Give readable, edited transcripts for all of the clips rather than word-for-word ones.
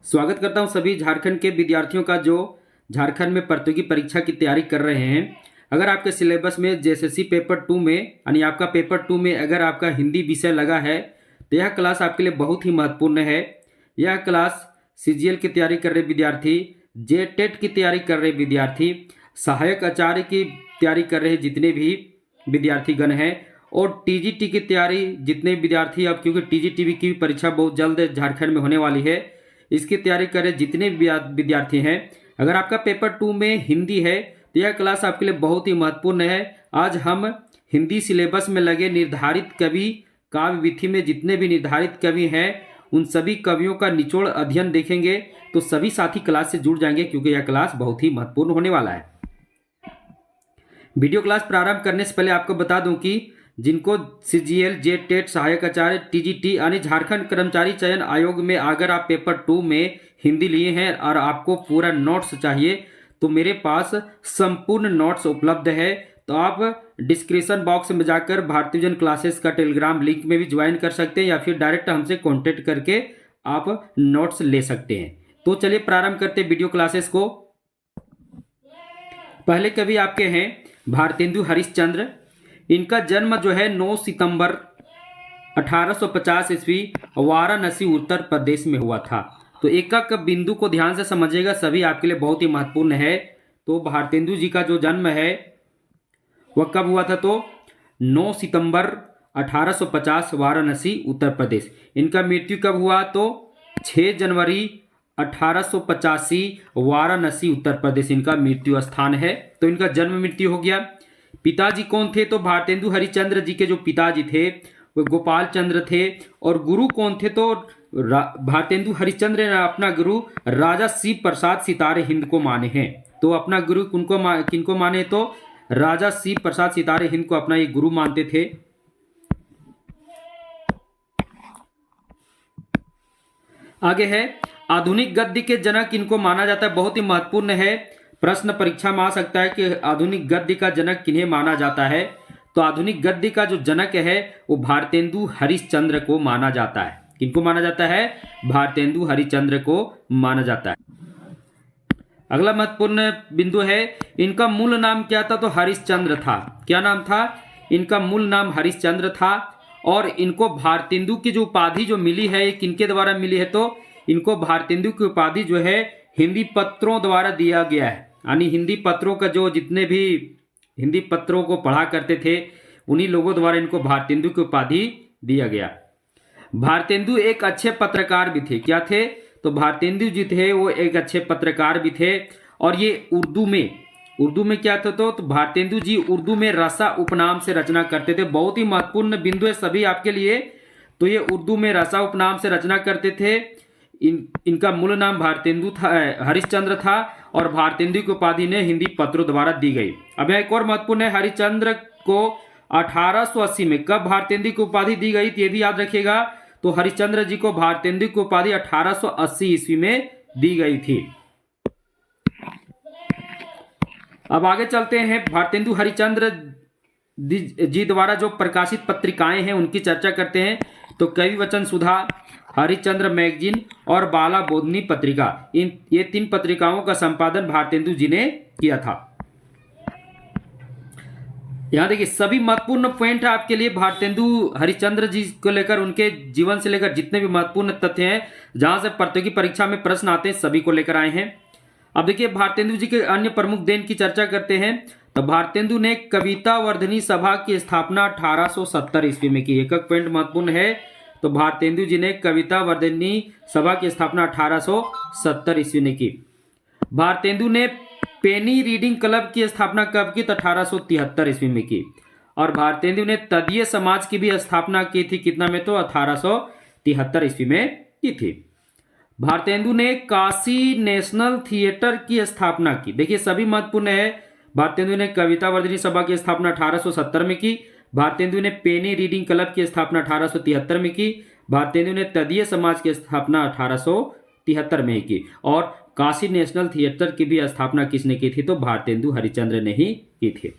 स्वागत करता हूं सभी झारखंड के विद्यार्थियों का जो झारखंड में प्रतियोगी परीक्षा की तैयारी कर रहे हैं। अगर आपके सिलेबस में जेएसएससी पेपर 2 में यानी आपका पेपर 2 में अगर आपका हिंदी विषय लगा है तो यह क्लास आपके लिए बहुत ही महत्वपूर्ण है। यह क्लास सीजीएल की तैयारी कर रहे विद्यार्थी, जेटेट की तैयारी कर रहे विद्यार्थी, सहायक आचार्य की तैयारी कर रहे जितने भी विद्यार्थीगण हैं और टीजीटी की तैयारी जितने विद्यार्थी, अब क्योंकि टीजीटी की परीक्षा बहुत जल्द झारखंड में होने वाली है, इसकी तैयारी कर रहे जितने विद्यार्थी हैं, अगर आपका पेपर 2 में हिंदी है तो यह क्लास आपके लिए बहुत ही महत्वपूर्ण है। आज हम हिंदी सिलेबस में लगे निर्धारित कवि, काव्य विधि में जितने भी निर्धारित कवि हैं उन सभी कवियों का निचोड़ अध्ययन देखेंगे। तो सभी साथी क्लास से जुड़ जाएंगे क्योंकि यह क्लास बहुत ही महत्वपूर्ण होने वाला है। वीडियो क्लास प्रारंभ करने से पहले आपको बता दूं कि जिनको सीजीएल, जेटेट, सहायक आचार्य, टीजीटी यानी झारखंड कर्मचारी चयन आयोग में अगर आप पेपर 2 में हिंदी लिए हैं और आपको पूरा नोट्स चाहिए तो मेरे पास संपूर्ण नोट्स उपलब्ध है। तो आप डिस्क्रिप्शन बॉक्स में जाकर भारतीय जन क्लासेस का टेलीग्राम लिंक में भी ज्वाइन कर सकते हैं या फिर डायरेक्ट हमसे कॉन्टेक्ट करके आप नोट्स ले सकते हैं। तो चलिए प्रारंभ करते हैं वीडियो क्लासेस को। पहले कवि आपके हैं भारतेंदु हरिश्चंद्र। इनका जन्म जो है 9 सितंबर 1850 ईस्वी वाराणसी उत्तर प्रदेश में हुआ था। तो एक एक बिंदु को ध्यान से समझिएगा, सभी आपके लिए बहुत ही महत्वपूर्ण है। तो भारतेंदु जी का जो जन्म है वह कब हुआ था? तो 9 सितंबर 1850 वाराणसी उत्तर प्रदेश। इनका मृत्यु कब हुआ? तो 6 जनवरी 1885 वाराणसी उत्तर प्रदेश इनका मृत्यु स्थान है। तो इनका जन्म मृत्यु हो गया। पिताजी कौन थे? तो भारतेंदु हरिश्चंद्र जी के जो पिताजी थे वो गोपाल चंद्र थे। और गुरु कौन थे? तो भारतेंदु हरिश्चंद्र ने अपना गुरु राजा शिव प्रसाद सितारे हिंद को माने हैं। तो अपना गुरु किनको माने? तो राजा शिव प्रसाद सितारे हिंद को अपना ये गुरु मानते थे। आगे है आधुनिक गद्य के जनक इनको माना जाता है। बहुत ही महत्वपूर्ण है, प्रश्न परीक्षा में आ सकता है कि आधुनिक गद्य का जनक किन्हें माना जाता है। तो आधुनिक गद्य का जो जनक है वो भारतेंदु हरिश्चंद्र को माना जाता है। किनको माना जाता है? भारतेंदु हरिश्चंद्र को माना जाता है। अगला महत्वपूर्ण बिंदु है, इनका मूल नाम क्या था? तो हरिश्चंद्र था। क्या नाम था? इनका मूल नाम हरिश्चंद्र था। और इनको भारतेंदु की जो उपाधि जो मिली है ये किनके द्वारा मिली है? तो इनको भारतेंदु की उपाधि जो है हिंदी पत्रों द्वारा दिया गया है। यानी हिंदी पत्रों का जो जितने भी हिंदी पत्रों को पढ़ा करते थे उन्हीं लोगों द्वारा इनको भारतेंदु की उपाधि दिया गया। भारतेंदु एक अच्छे पत्रकार भी थे। क्या थे? तो भारतेंदु जी थे वो एक अच्छे पत्रकार भी थे। और ये उर्दू में क्या था? तो भारतेंदु जी उर्दू में रसा उपनाम से रचना करते थे। बहुत ही महत्वपूर्ण बिंदु है सभी आपके लिए। तो ये उर्दू में रसा उपनाम से रचना करते थे। इनका मूल नाम भारतेंदु था, हरिश्चंद्र था। और भारतेंदु की उपाधि ने हिंदी पत्रों द्वारा दी गई। अब एक और महत्वपूर्ण है, हरिश्चंद्र को 1880 में कब भारतेंदु की उपाधि दी गई ये भी याद रखिएगा। तो हरिश्चंद्र जी को भारतेंदु की उपाधि 1880 ईस्वी में दी गई थी। अब आगे चलते हैं, भारतेंदु हरिश्चंद्र जी द्वारा जो प्रकाशित पत्रिकाएं हैं उनकी चर्चा करते हैं। तो कवि वचन सुधा, हरिश्चंद्र मैगजीन और बाला बोधनी पत्रिका, ये 3 पत्रिकाओं का संपादन भारतेंदु जी ने किया था। यहां देखिए सभी महत्वपूर्ण पॉइंट है आपके लिए भारतेंदु हरिश्चंद्र जी को लेकर, उनके जीवन से लेकर जितने भी महत्वपूर्ण तथ्य हैं जहां से प्रतियोगी परीक्षा में प्रश्न आते हैं सभी को लेकर आए हैं। अब देखिए भारतेंदु जी के अन्य प्रमुख देन की चर्चा करते हैं। तो भारतेंदु ने कविता वर्धनी सभा की स्थापना 1870 ईस्वी में की। एक पॉइंट महत्वपूर्ण है। तो भारतेंदु जी ने कविता वर्धनी सभा की स्थापना 1870 ईस्वी ने की। भारतेंदु ने पेनी रीडिंग क्लब की स्थापना कब की? तो 1873 ईस्वी में की। और भारतेंदु ने तदीय समाज की भी स्थापना की थी। कितना में? तो 1873 ईस्वी में की थी। भारतेंदु ने काशी नेशनल थिएटर की स्थापना की। देखिए सभी महत्वपूर्ण है। भारतेंदु ने कविता वर्धनी सभा की स्थापना 1870 में की। भारतेंदु ने पेनी रीडिंग क्लब की स्थापना 1873 में की। भारतेंदु ने तदीय समाज की स्थापना 1873 में की। और काशी नेशनल थिएटर की भी स्थापना किसने की थी? तो भारतेंदु हरिश्चंद्र ने ही की थी।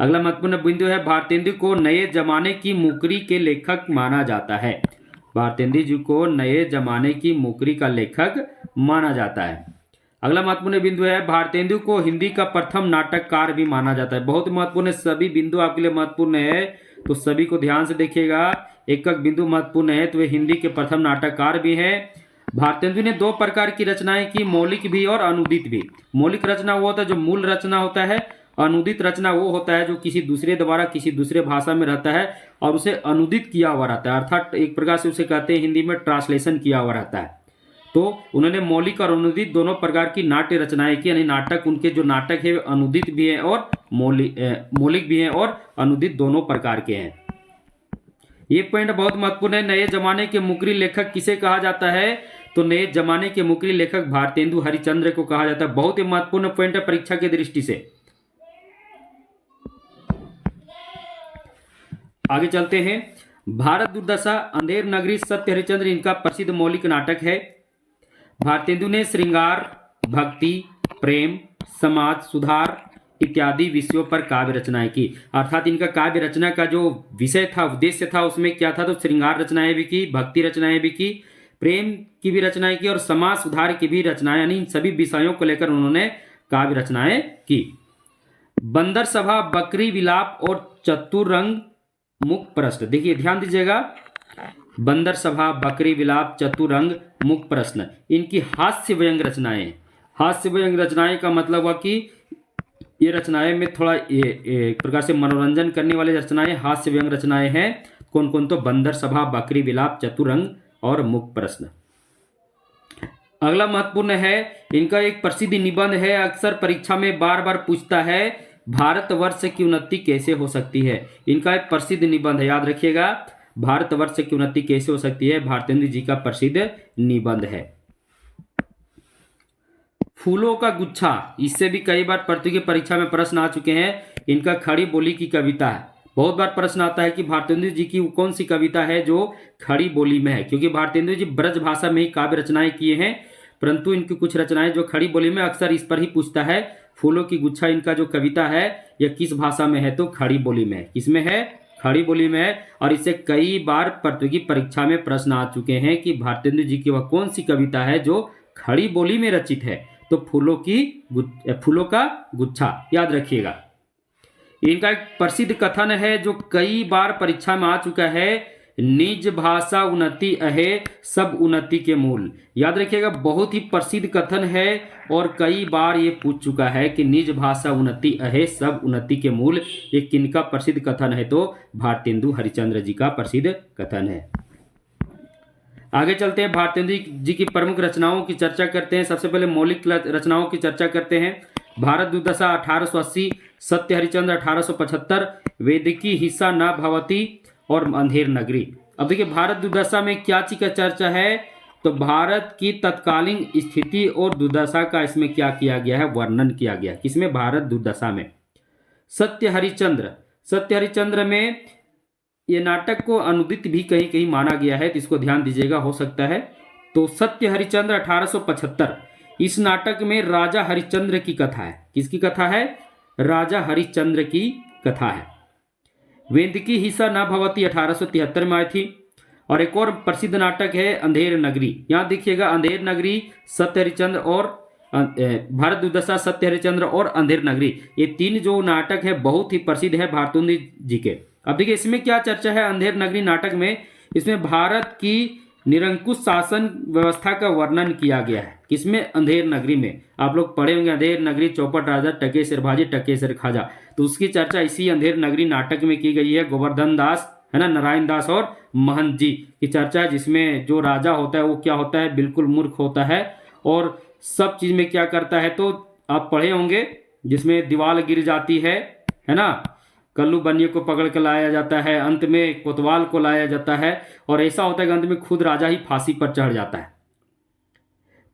अगला महत्वपूर्ण बिंदु है, भारतेंदु को नए जमाने की मुकरी के लेखक माना जाता है। भारतेंदु जी को नए जमाने की मुकरी का लेखक माना जाता है। अगला महत्वपूर्ण बिंदु है, भारतेंदु को हिंदी का प्रथम नाटककार भी माना जाता है। बहुत महत्वपूर्ण है, सभी बिंदु आपके लिए महत्वपूर्ण है, तो सभी को ध्यान से देखिएगा। एक एक बिंदु महत्वपूर्ण है, तो वे हिंदी के प्रथम नाटककार भी हैं। भारतेंदु ने दो प्रकार की रचनाएं की, मौलिक भी और अनुदित भी। मौलिक रचना वो होता है जो मूल रचना होता है, अनुदित रचना वो होता है जो किसी दूसरे द्वारा किसी दूसरे भाषा में रहता है और उसे अनुदित किया हुआ रहता है, अर्थात एक प्रकार से उसे कहते हैं हिंदी में ट्रांसलेशन किया हुआ रहता है। तो उन्होंने मौलिक और अनुदित दोनों प्रकार की नाट्य रचनाएं की, यानी नाटक, उनके जो नाटक है वे अनुदित भी हैं और मौलिक भी हैं और अनुदित दोनों प्रकार के हैं। ये पॉइंट बहुत महत्वपूर्ण है। नए जमाने के मुकरी लेखक किसे कहा जाता है, तो नए जमाने के मुकरी लेखक भारतेंदु हरिश्चंद्र को कहा जाता है। बहुत ही महत्वपूर्ण पॉइंट है परीक्षा की दृष्टि से। आगे चलते हैं। भारत दुर्दशा, अंधेर नगरी, सत्य हरिश्चंद्र इनका प्रसिद्ध मौलिक नाटक है। भारतेंदु ने श्रृंगार, भक्ति, प्रेम, समाज सुधार इत्यादि विषयों पर काव्य रचनाएं की, अर्थात इनका काव्य रचना का जो विषय था, उद्देश्य था, उसमें क्या था, तो श्रृंगार रचनाएं भी की, भक्ति रचनाएं भी की, प्रेम की भी रचनाएं की और समाज सुधार की भी रचनाएं, यानी इन सभी विषयों को लेकर उन्होंने काव्य रचनाएं की। बंदर सभा, बकरी विलाप और चतुरंग मुख प्रश्न, देखिए ध्यान दीजिएगा, बंदर सभा, बकरी विलाप, चतुरंग मुख प्रश्न, इनकी हास्य व्यंग रचनाएं। हास्य व्यंग रचनाएं का मतलब हुआ कि ये रचनाएं में थोड़ा एक प्रकार से मनोरंजन करने वाली रचनाएं हास्य व्यंग रचनाएं हैं। कौन कौन, तो बंदर सभा, बकरी विलाप, चतुरंग और मुख प्रश्न। अगला महत्वपूर्ण है, इनका एक प्रसिद्ध निबंध है, अक्सर परीक्षा में बार बार पूछता है, भारतवर्ष की उन्नति कैसे हो सकती है। इनका एक प्रसिद्ध निबंध है, याद रखिएगा, भारतवर्ष की उन्नति कैसे हो सकती है, भारतेंदु जी का प्रसिद्ध निबंध है। फूलों का गुच्छा, इससे भी कई बार प्रतियोगी परीक्षा में प्रश्न आ चुके हैं। इनका खड़ी बोली की कविता है। बहुत बार प्रश्न आता है कि भारतेंदु जी की कौन सी कविता है जो खड़ी बोली में है, क्योंकि भारतेंदु जी ब्रज भाषा में ही काव्य रचनाएं किए हैं, परंतु इनकी कुछ रचनाएं जो खड़ी बोली में, अक्सर इस पर ही पूछता है। फूलों की गुच्छा इनका जो कविता है यह किस भाषा में है, तो खड़ी बोली में है। किसमें है, खड़ी बोली में है। और इससे कई बार प्रतियोगी परीक्षा में प्रश्न आ चुके हैं कि भारतेंदु जी की वह कौन सी कविता है जो खड़ी बोली में रचित है, तो फूलों का गुच्छा, याद रखिएगा। इनका एक प्रसिद्ध कथन है जो कई बार परीक्षा में आ चुका है, निज भाषा उन्नति अहे सब उन्नति के मूल, याद रखिएगा, बहुत ही प्रसिद्ध कथन है और कई बार ये पूछ चुका है कि निज भाषा उन्नति अहे सब उन्नति के मूल, ये किनका प्रसिद्ध कथन है, तो भारतेंदु हरिश्चंद्र जी का प्रसिद्ध कथन है। आगे चलते हैं, भारतेंदु जी की प्रमुख रचनाओं की चर्चा करते हैं। सबसे पहले मौलिक रचनाओं की चर्चा करते हैं। भारत दुर्दशा 1880, सत्य हरिश्चंद्र 1875, वेदिकी हिस्सा न भवती और अंधेर नगरी। अब देखिए भारत दुर्दशा में क्या चीज का चर्चा है, तो भारत की तत्कालीन स्थिति और दुर्दशा का इसमें क्या किया गया है, वर्णन किया गया। किसमें, भारत दुर्दशा में। सत्य हरिश्चंद्र में ये नाटक को अनुदित भी कहीं कहीं माना गया है, तो इसको ध्यान दीजिएगा, हो सकता है। तो सत्य हरिश्चंद्र 1875, इस नाटक में राजा हरिश्चंद्र की कथा है। किसकी कथा है, राजा हरिश्चंद्र की कथा है। वेदिकी हिस्सा न भवती 1873 में आई थी। और एक और प्रसिद्ध नाटक है अंधेर नगरी। यहाँ देखिएगा, अंधेर नगरी, सत्य हरिश्चंद्र और भारत दुर्दशा, सत्य हरिश्चंद्र और अंधेर नगरी, ये तीन जो नाटक है बहुत ही प्रसिद्ध है भारतेंदु जी के। अब देखिए इसमें क्या चर्चा है अंधेर नगरी नाटक में, इसमें भारत की निरंकुश शासन व्यवस्था का वर्णन किया गया है। किसमें, अंधेर नगरी में। आप लोग पढ़े होंगे अंधेर नगरी, चौपट राजा, टकेसर भाजी, टकेसर खाजा, तो उसकी चर्चा इसी अंधेर नगरी नाटक में की गई है। गोवर्धन दास है ना, नारायण दास और महंत जी की चर्चा है, जिसमें जो राजा होता है वो क्या होता है, बिल्कुल मूर्ख होता है और सब चीज में क्या करता है, तो आप पढ़े होंगे, जिसमें दीवार गिर जाती है ना, कल्लू बनिए को पकड़ कर लाया जाता है, अंत में कोतवाल को लाया जाता है और ऐसा होता है कि अंत में खुद राजा ही फांसी पर चढ़ जाता है।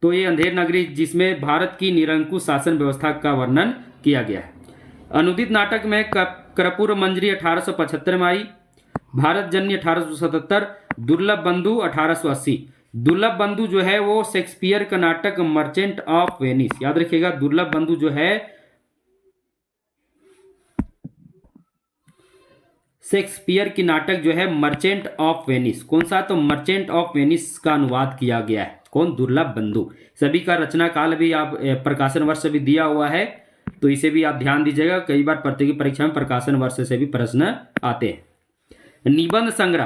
तो ये अंधेर नगरी, जिसमें भारत की निरंकुश शासन व्यवस्था का वर्णन किया गया है। अनुदित नाटक में कर्पूर मंजरी 1875 में आई, भारत जन्य 1877, दुर्लभ बंधु 1880। दुर्लभ बंधु जो है वो शेक्सपियर का नाटक मर्चेंट ऑफ वेनिस, याद रखिएगा, दुर्लभ बंधु जो है शेक्सपियर की नाटक जो है मर्चेंट ऑफ वेनिस, कौन सा? तो मर्चेंट ऑफ वेनिस का अनुवाद किया गया है। कौन? दुर्लभ बंधु। सभी का रचना काल भी आप प्रकाशन वर्ष भी दिया हुआ है, तो इसे भी आप ध्यान दीजिएगा। कई बार प्रतियोगी परीक्षा में प्रकाशन वर्ष से भी प्रश्न आते हैं। निबंध संग्रह,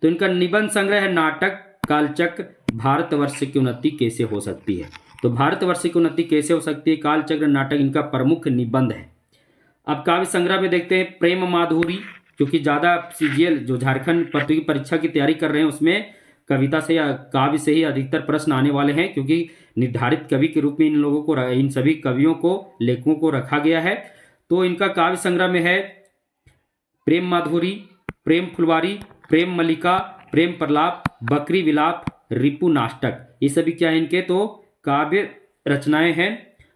तो इनका निबंध संग्रह है नाटक कालचक्र भारतवर्ष की उन्नति कैसे हो सकती है। तो भारतवर्ष की उन्नति कैसे हो सकती है, कालचक्र नाटक इनका प्रमुख निबंध है। अब काव्य संग्रह में देखते हैं प्रेम माधुरी, क्योंकि ज़्यादा सीजीएल जो झारखंड प्रतियोगी परीक्षा की तैयारी कर रहे हैं उसमें कविता से या काव्य से ही अधिकतर प्रश्न आने वाले हैं, क्योंकि निर्धारित कवि के रूप में इन लोगों को, इन सभी कवियों को, लेखकों को रखा गया है। तो इनका काव्य संग्रह में है प्रेम माधुरी, प्रेम फुलवारी, प्रेम मल्लिका, प्रेम प्रलाप, बकरी विलाप, रिपु नाटक, ये सभी क्या है इनके तो काव्य रचनाएं हैं।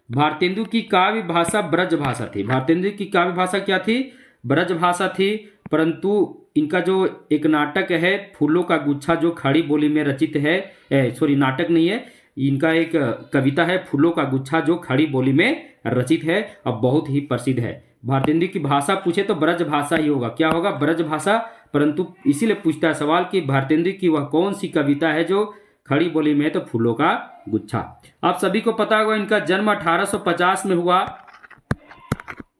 भारतेंदु की काव्य भाषा ब्रज भाषा थी। भारतेंदु की काव्य भाषा क्या थी? ब्रज भाषा थी। परंतु इनका जो एक नाटक है फूलों का गुच्छा जो खड़ी बोली में रचित है, सॉरी नाटक नहीं है, इनका एक कविता है फूलों का गुच्छा जो खड़ी बोली में रचित है और बहुत ही प्रसिद्ध है। भारतेंदु की भाषा पूछे तो ब्रज भाषा ही होगा। क्या होगा? ब्रज भाषा। परंतु इसीलिए पूछता है सवाल कि भारतेंदु की वह कौन सी कविता है जो खड़ी बोली में है, तो फूलों का गुच्छा। आप सभी को पता होगा इनका जन्म 1850 में हुआ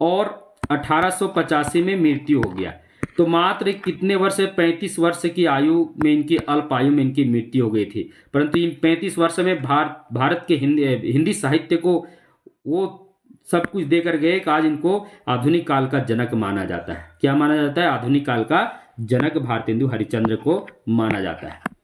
और 1885 में मृत्यु हो गया। तो मात्र कितने वर्ष, 35 वर्ष की आयु में इनकी, अल्प आयु में इनकी मृत्यु हो गई थी। परंतु इन 35 वर्ष में भारत के हिंदी साहित्य को वो सब कुछ देकर गए कि आज इनको आधुनिक काल का जनक माना जाता है। क्या माना जाता है? आधुनिक काल का जनक भारतेंदु हरिश्चंद्र को माना जाता है।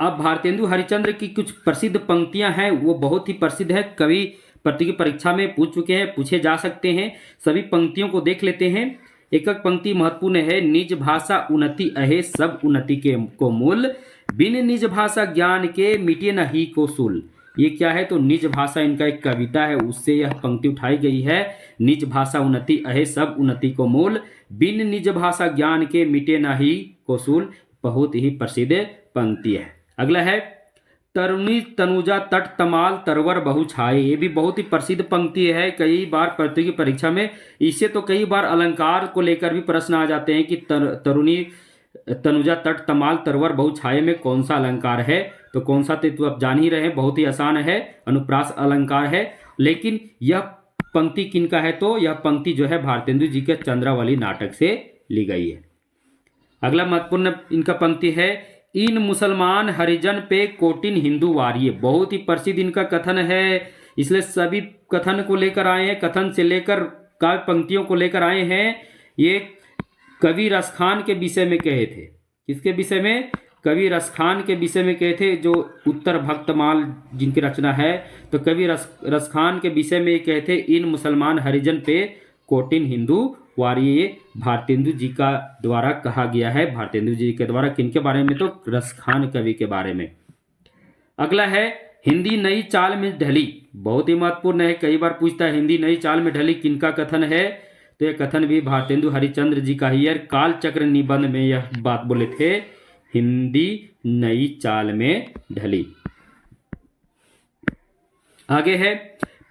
अब भारतेंदु हरिश्चंद्र की कुछ प्रसिद्ध पंक्तियां हैं, वो बहुत ही प्रसिद्ध है, कवि प्रतियोगी परीक्षा में पूछ चुके हैं, पूछे जा सकते हैं। सभी पंक्तियों को देख लेते हैं। एक एक पंक्ति महत्वपूर्ण है। निज भाषा उन्नति अहे सब उन्नति के को मूल, बिन निज भाषा ज्ञान के मिटे न ही को सूल। ये क्या है? तो निज भाषा इनका एक कविता है, उससे यह पंक्ति उठाई गई है। निज भाषा उन्नति अहे सब उन्नति को मूल, बिन निज भाषा ज्ञान के मिटे न ही को सूल। बहुत ही प्रसिद्ध पंक्ति है। अगला है तरुणी तनुजा तट तमाल तरवर बहु छाए। ये भी बहुत ही प्रसिद्ध पंक्ति है, कई बार प्रतियोगी परीक्षा में इससे तो कई बार अलंकार को लेकर भी प्रश्न आ जाते हैं कि तरुणी तनुजा तट तमाल तरवर बहु छाए में कौन सा अलंकार है। तो कौन सा, तो आप जान ही रहे हैं, बहुत ही आसान है, अनुप्रास अलंकार है। लेकिन यह पंक्ति किनका है? तो यह पंक्ति जो है भारतेंदु जी के चंद्रावली नाटक से ली गई है। अगला महत्वपूर्ण इनका पंक्ति है इन मुसलमान हरिजन पे कोटिन हिंदू वारिये। बहुत ही प्रसिद्ध इनका कथन है, इसलिए सभी कथन को लेकर आए हैं, कथन से लेकर काव्य पंक्तियों को लेकर आए हैं। ये कवि रसखान के विषय में कहे थे। किसके विषय में? कवि रसखान के विषय में कहे थे, जो उत्तर भक्तमाल जिनकी रचना है। तो कवि रसखान के विषय में कहे थे इन मुसलमान हरिजन पे कोटिन हिंदू वारिये। भारतेंदु जी का द्वारा कहा गया है। भारतेंदु जी के द्वारा किनके बारे में? तो रसखान कवि के बारे में। अगला है हिंदी नई चाल में ढली। बहुत ही महत्वपूर्ण है, कई बार पूछता है हिंदी नई चाल में ढली किनका कथन है? तो यह कथन भी भारतेंदु हरिश्चंद्र जी का ही है। कालचक्र निबंध में यह बात बोले थे, हिंदी नई चाल में ढली। आगे है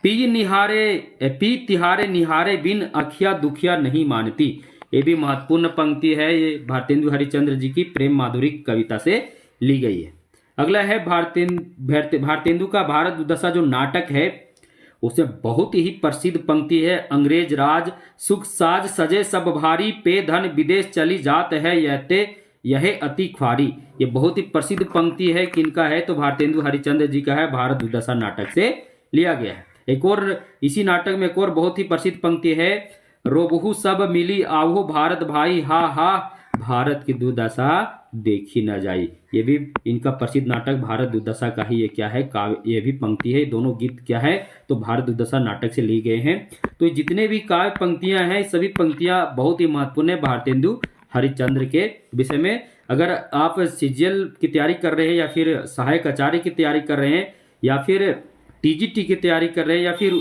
पी तिहारे निहारे बिन अखिया दुखिया नहीं मानती। ये भी महत्वपूर्ण पंक्ति है, ये भारतेंदु हरिश्चंद्र जी की प्रेम माधुरी कविता से ली गई है। अगला है भारतेंदु का भारत दुर्दशा जो नाटक है, उसे बहुत ही प्रसिद्ध पंक्ति है। अंग्रेज राज सुख साज सजे सब भारी, पे धन विदेश चली जात है यह अति ख्वारी। ये बहुत ही प्रसिद्ध पंक्ति है, किनका है? तो भारतेंदु हरिश्चंद्र जी का है, भारत दुर्दशा नाटक से लिया गया है। एक और इसी नाटक में एक और बहुत ही प्रसिद्ध पंक्ति है, रोबहु सब मिली आवहु भारत भाई, हा हा भारत की दुर्दशा देखी न जाई। ये भी इनका प्रसिद्ध नाटक भारत दुर्दशा का ही ये क्या है, काव्य, ये भी पंक्ति है। दोनों गीत क्या है? तो भारत दुर्दशा नाटक से ली गए हैं। तो जितने भी काव्य पंक्तियां हैं, सभी पंक्तियां बहुत ही महत्वपूर्ण है भारतेंदु हरिश्चंद्र के विषय में। अगर आप सीजीएल की तैयारी कर रहे हैं, या फिर सहायक आचार्य की तैयारी कर रहे हैं, या फिर टीजीटी की तैयारी कर रहे हैं, या फिर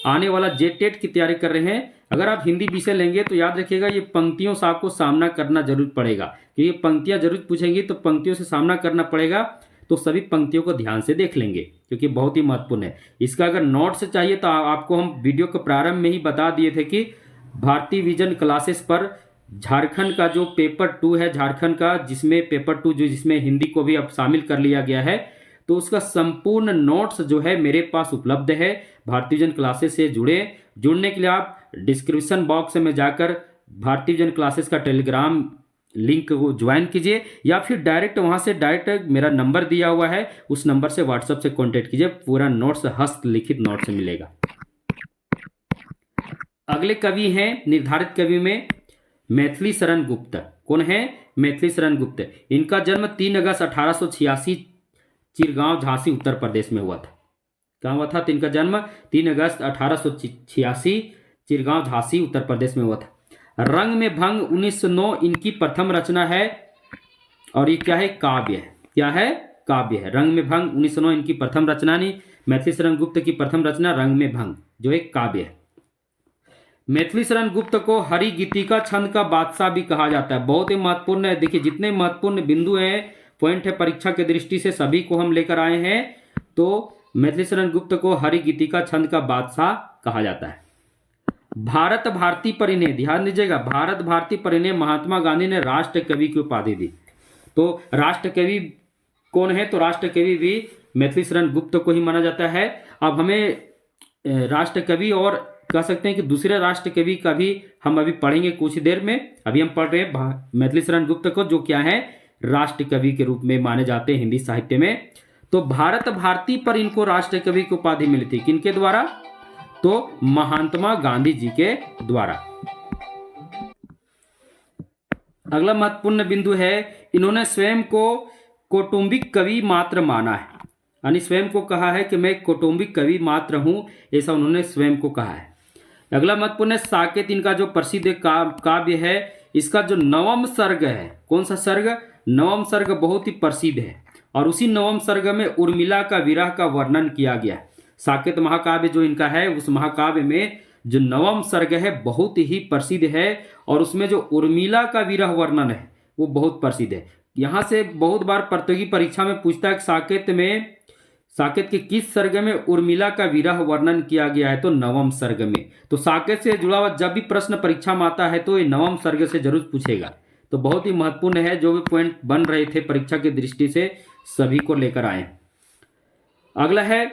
आने वाला जेटेट की तैयारी कर रहे हैं, अगर आप हिंदी विषय लेंगे तो याद रखिएगा ये पंक्तियों से आपको सामना करना जरूर पड़ेगा, क्योंकि पंक्तियां जरूर पूछेंगी तो पंक्तियों से सामना करना पड़ेगा। तो सभी पंक्तियों को ध्यान से देख लेंगे, क्योंकि बहुत ही महत्वपूर्ण है। इसका अगर नोट्स चाहिए तो आपको हम वीडियो के प्रारंभ में ही बता दिए थे कि भारतीय विजन क्लासेस पर झारखंड का जो पेपर 2 है झारखंड का, जिसमें पेपर 2 जो जिसमें हिंदी को भी अब शामिल कर लिया गया है, तो उसका संपूर्ण नोट्स जो है मेरे पास उपलब्ध है। भारतीय विजन क्लासेस से जुड़ने के लिए आप डिस्क्रिप्शन बॉक्स में जाकर भारतीय विजन क्लासेस का टेलीग्राम लिंक को ज्वाइन कीजिए, या फिर डायरेक्ट वहां से डायरेक्ट मेरा नंबर दिया हुआ है उस नंबर से व्हाट्सएप से कांटेक्ट कीजिए, पूरा नोट्स हस्तलिखित नोट्स मिलेगा। अगले कवि हैं निर्धारित कवि में मैथिली शरण गुप्त। कौन है? मैथिली शरण गुप्त। इनका जन्म 3 अगस्त 1886 चिरगांव झांसी उत्तर प्रदेश में हुआ था। कहाँ हुआ था? तो इनका जन्म 3 अगस्त 1886 चिरगांव झांसी उत्तर प्रदेश में हुआ था। रंग में भंग 1909 इनकी प्रथम रचना है, और ये क्या है? काव्य है। क्या है? काव्य है। रंग में भंग 1909 इनकी प्रथम रचना, नहीं, मैथिली शरण गुप्त की प्रथम रचना रंग में भंग जो एक काव्य है। मैथिली शरण गुप्त को हरि गीतिका छंद का बादशाह भी कहा जाता है। बहुत ही महत्वपूर्ण है। देखिए जितने महत्वपूर्ण बिंदु हैं, पॉइंट है परीक्षा की दृष्टि से, सभी को हम लेकर आए हैं। तो मैथिली शरण गुप्त को हरि गीतिका छंद का बादशाह कहा जाता है। भारत भारती परिणय, ध्यान दीजिएगा, भारत भारती परिणय महात्मा गांधी ने राष्ट्र कवि की उपाधि दी। तो राष्ट्र कवि कौन है? तो राष्ट्र कवि भी मैथिली शरण गुप्त को ही माना जाता है। अब हमें राष्ट्र कवि और कह सकते हैं कि दूसरे राष्ट्र कवि का भी हम अभी पढ़ेंगे कुछ देर में। अभी हम पढ़ रहे हैं मैथिली शरण गुप्त को, जो क्या है? राष्ट्र कवि के रूप में माने जाते हैं हिंदी साहित्य में। तो भारत भारती पर इनको राष्ट्र कवि की उपाधि मिली थी। किनके द्वारा? तो महात्मा गांधी जी के द्वारा। अगला महत्वपूर्ण बिंदु है, इन्होंने स्वयं को कौटुंबिक कवि मात्र माना है, यानी स्वयं को कहा है कि मैं कौटुंबिक कवि मात्र हूं, ऐसा उन्होंने स्वयं को कहा है। अगला महत्वपूर्ण है साकेत, इनका जो प्रसिद्ध काव्य है, इसका जो नवम सर्ग है, कौन सा सर्ग? नवम सर्ग बहुत ही प्रसिद्ध है, और उसी नवम सर्ग में उर्मिला का विरह का वर्णन किया गया है। साकेत महाकाव्य जो इनका है, उस महाकाव्य में जो नवम सर्ग है बहुत ही प्रसिद्ध है, और उसमें जो उर्मिला का विरह वर्णन है वो बहुत प्रसिद्ध है। यहाँ से बहुत बार प्रतियोगी परीक्षा में पूछता है कि साकेत के किस सर्ग में उर्मिला का विरह वर्णन किया गया है? तो नवम सर्ग में। तो साकेत से जुड़ा हुआ जब भी प्रश्न परीक्षा में आता है तो ये नवम सर्ग से जरूर पूछेगा। तो बहुत ही महत्वपूर्ण है, जो भी पॉइंट बन रहे थे परीक्षा की दृष्टि से सभी को लेकर आए। अगला है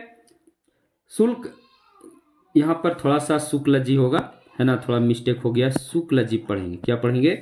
शुक्ल, यहाँ पर थोड़ा सा शुक्ल जी होगा, है ना, थोड़ा मिस्टेक हो गया, शुक्ल जी पढ़ेंगे। क्या पढ़ेंगे?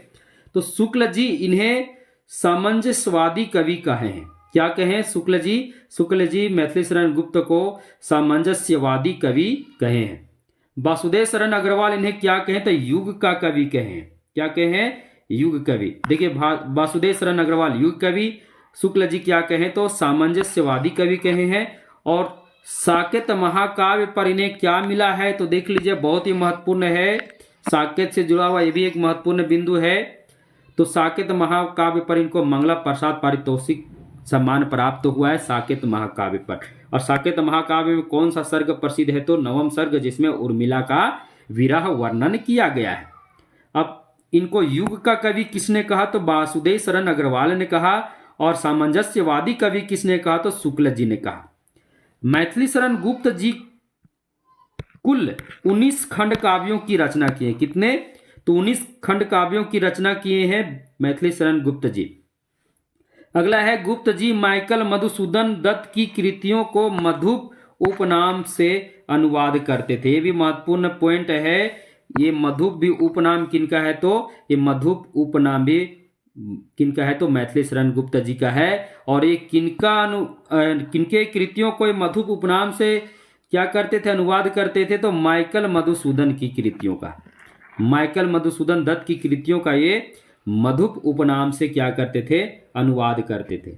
तो शुक्ल जी, इन्हें सामंजस्यवादी कवि कहे हैं। क्या कहें? शुक्ल जी मैथिली शरण गुप्त को सामंजस्यवादी कवि कहे हैं। वासुदेव शरण अग्रवाल इन्हें क्या कहें? तो युग का कवि कहें। क्या कहें? युग कवि। देखिए वासुदेव शरण अग्रवाल युग कवि, शुक्ल जी क्या कहें? तो सामंजस्यवादी कवि कहे हैं। और साकेत महाकाव्य पर इन्हें क्या मिला है? तो देख लीजिए, बहुत ही महत्वपूर्ण है, साकेत से जुड़ा हुआ ये भी एक महत्वपूर्ण बिंदु है। तो साकेत महाकाव्य पर इनको मंगला प्रसाद पारितोषिक सम्मान प्राप्त हुआ है साकेत महाकाव्य पर। और साकेत महाकाव्य में कौन सा सर्ग प्रसिद्ध है? तो नवम सर्ग, जिसमें उर्मिला का विरह वर्णन किया गया है। अब इनको युग का कवि किसने कहा? तो वासुदेव शरण अग्रवाल ने कहा। और सामंजस्यवादी कवि किसने कहा? तो शुक्ल जी ने कहा। मैथिली शरण गुप्त जी कुल 19 खंड काव्यों की रचना किए। कितने? तो 19 खंड काव्यों की रचना किए हैं मैथिली शरण गुप्त जी। अगला है, गुप्त जी माइकल मधुसूदन दत्त की कृतियों को मधुप उपनाम से अनुवाद करते थे। ये भी महत्वपूर्ण पॉइंट है। ये मधुप भी उपनाम किनका है? तो ये मधुप उपनाम भी किनका है? तो मैथिली शरण गुप्त जी का है। और ये किनके कृतियों को मधुप उपनाम से क्या करते थे? अनुवाद करते थे। तो माइकल मधुसूदन की कृतियों का, माइकल मधुसूदन दत्त की कृतियों का ये मधुप उपनाम से क्या करते थे? अनुवाद करते थे।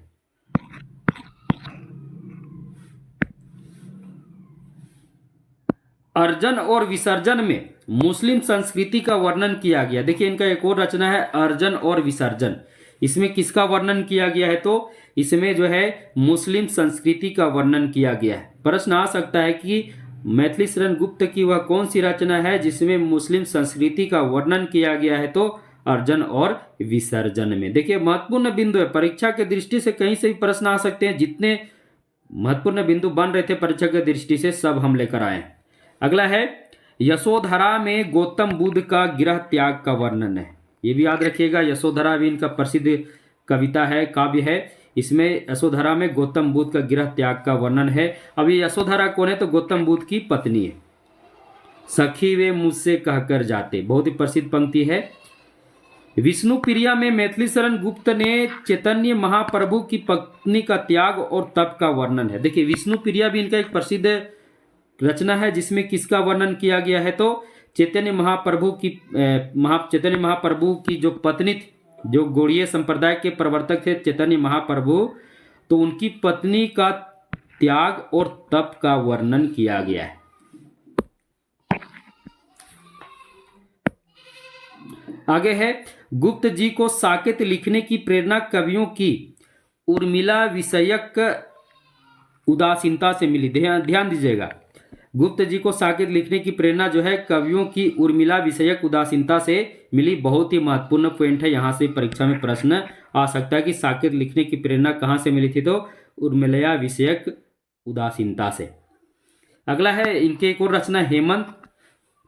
अर्जन और विसर्जन में मुस्लिम संस्कृति का वर्णन किया गया। देखिए इनका एक और रचना है अर्जन और विसर्जन। इसमें किसका वर्णन किया गया है? तो इसमें जो है मुस्लिम संस्कृति का वर्णन किया गया है। प्रश्न आ सकता है कि मैथिली शरण गुप्त की वह कौन सी रचना है जिसमें मुस्लिम संस्कृति का वर्णन किया गया है? तो अर्जन और विसर्जन में। देखिए महत्वपूर्ण बिंदु है, परीक्षा की दृष्टि से कहीं से भी प्रश्न आ सकते हैं। जितने महत्वपूर्ण बिंदु बन रहे थे परीक्षा की दृष्टि से सब हम लेकर आए। अगला है, यशोधरा में गौतम बुद्ध का गृह त्याग का वर्णन है। ये भी याद रखिएगा। यशोधरा भी इनका प्रसिद्ध कविता है, काव्य है। इसमें यशोधरा में गौतम बुद्ध का गृह त्याग का वर्णन है। अब ये यशोधरा कौन है? तो गौतम बुद्ध की पत्नी है। सखी वे मुझसे कहकर जाते, बहुत ही प्रसिद्ध पंक्ति है। विष्णु प्रिया में मैथिली शरण गुप्त ने चैतन्य महाप्रभु की पत्नी का त्याग और तप का वर्णन है। देखिए, विष्णु प्रिया भी इनका एक प्रसिद्ध रचना है, जिसमें किसका वर्णन किया गया है? तो चैतन्य महाप्रभु की जो पत्नी थी, जो गौड़ीय संप्रदाय के प्रवर्तक थे चैतन्य महाप्रभु, तो उनकी पत्नी का त्याग और तप का वर्णन किया गया है। आगे है, गुप्त जी को साकेत लिखने की प्रेरणा कवियों की उर्मिला विषयक उदासीनता से मिली। ध्यान दीजिएगा, गुप्त जी को साकेत लिखने की प्रेरणा जो है कवियों की उर्मिला विषयक उदासीनता से मिली। बहुत ही महत्वपूर्ण पॉइंट है, यहाँ से परीक्षा में प्रश्न आ सकता है कि साकेत लिखने की प्रेरणा कहाँ से मिली थी? तो उर्मिला विषयक उदासीनता से। अगला है इनके एक और रचना हेमंत,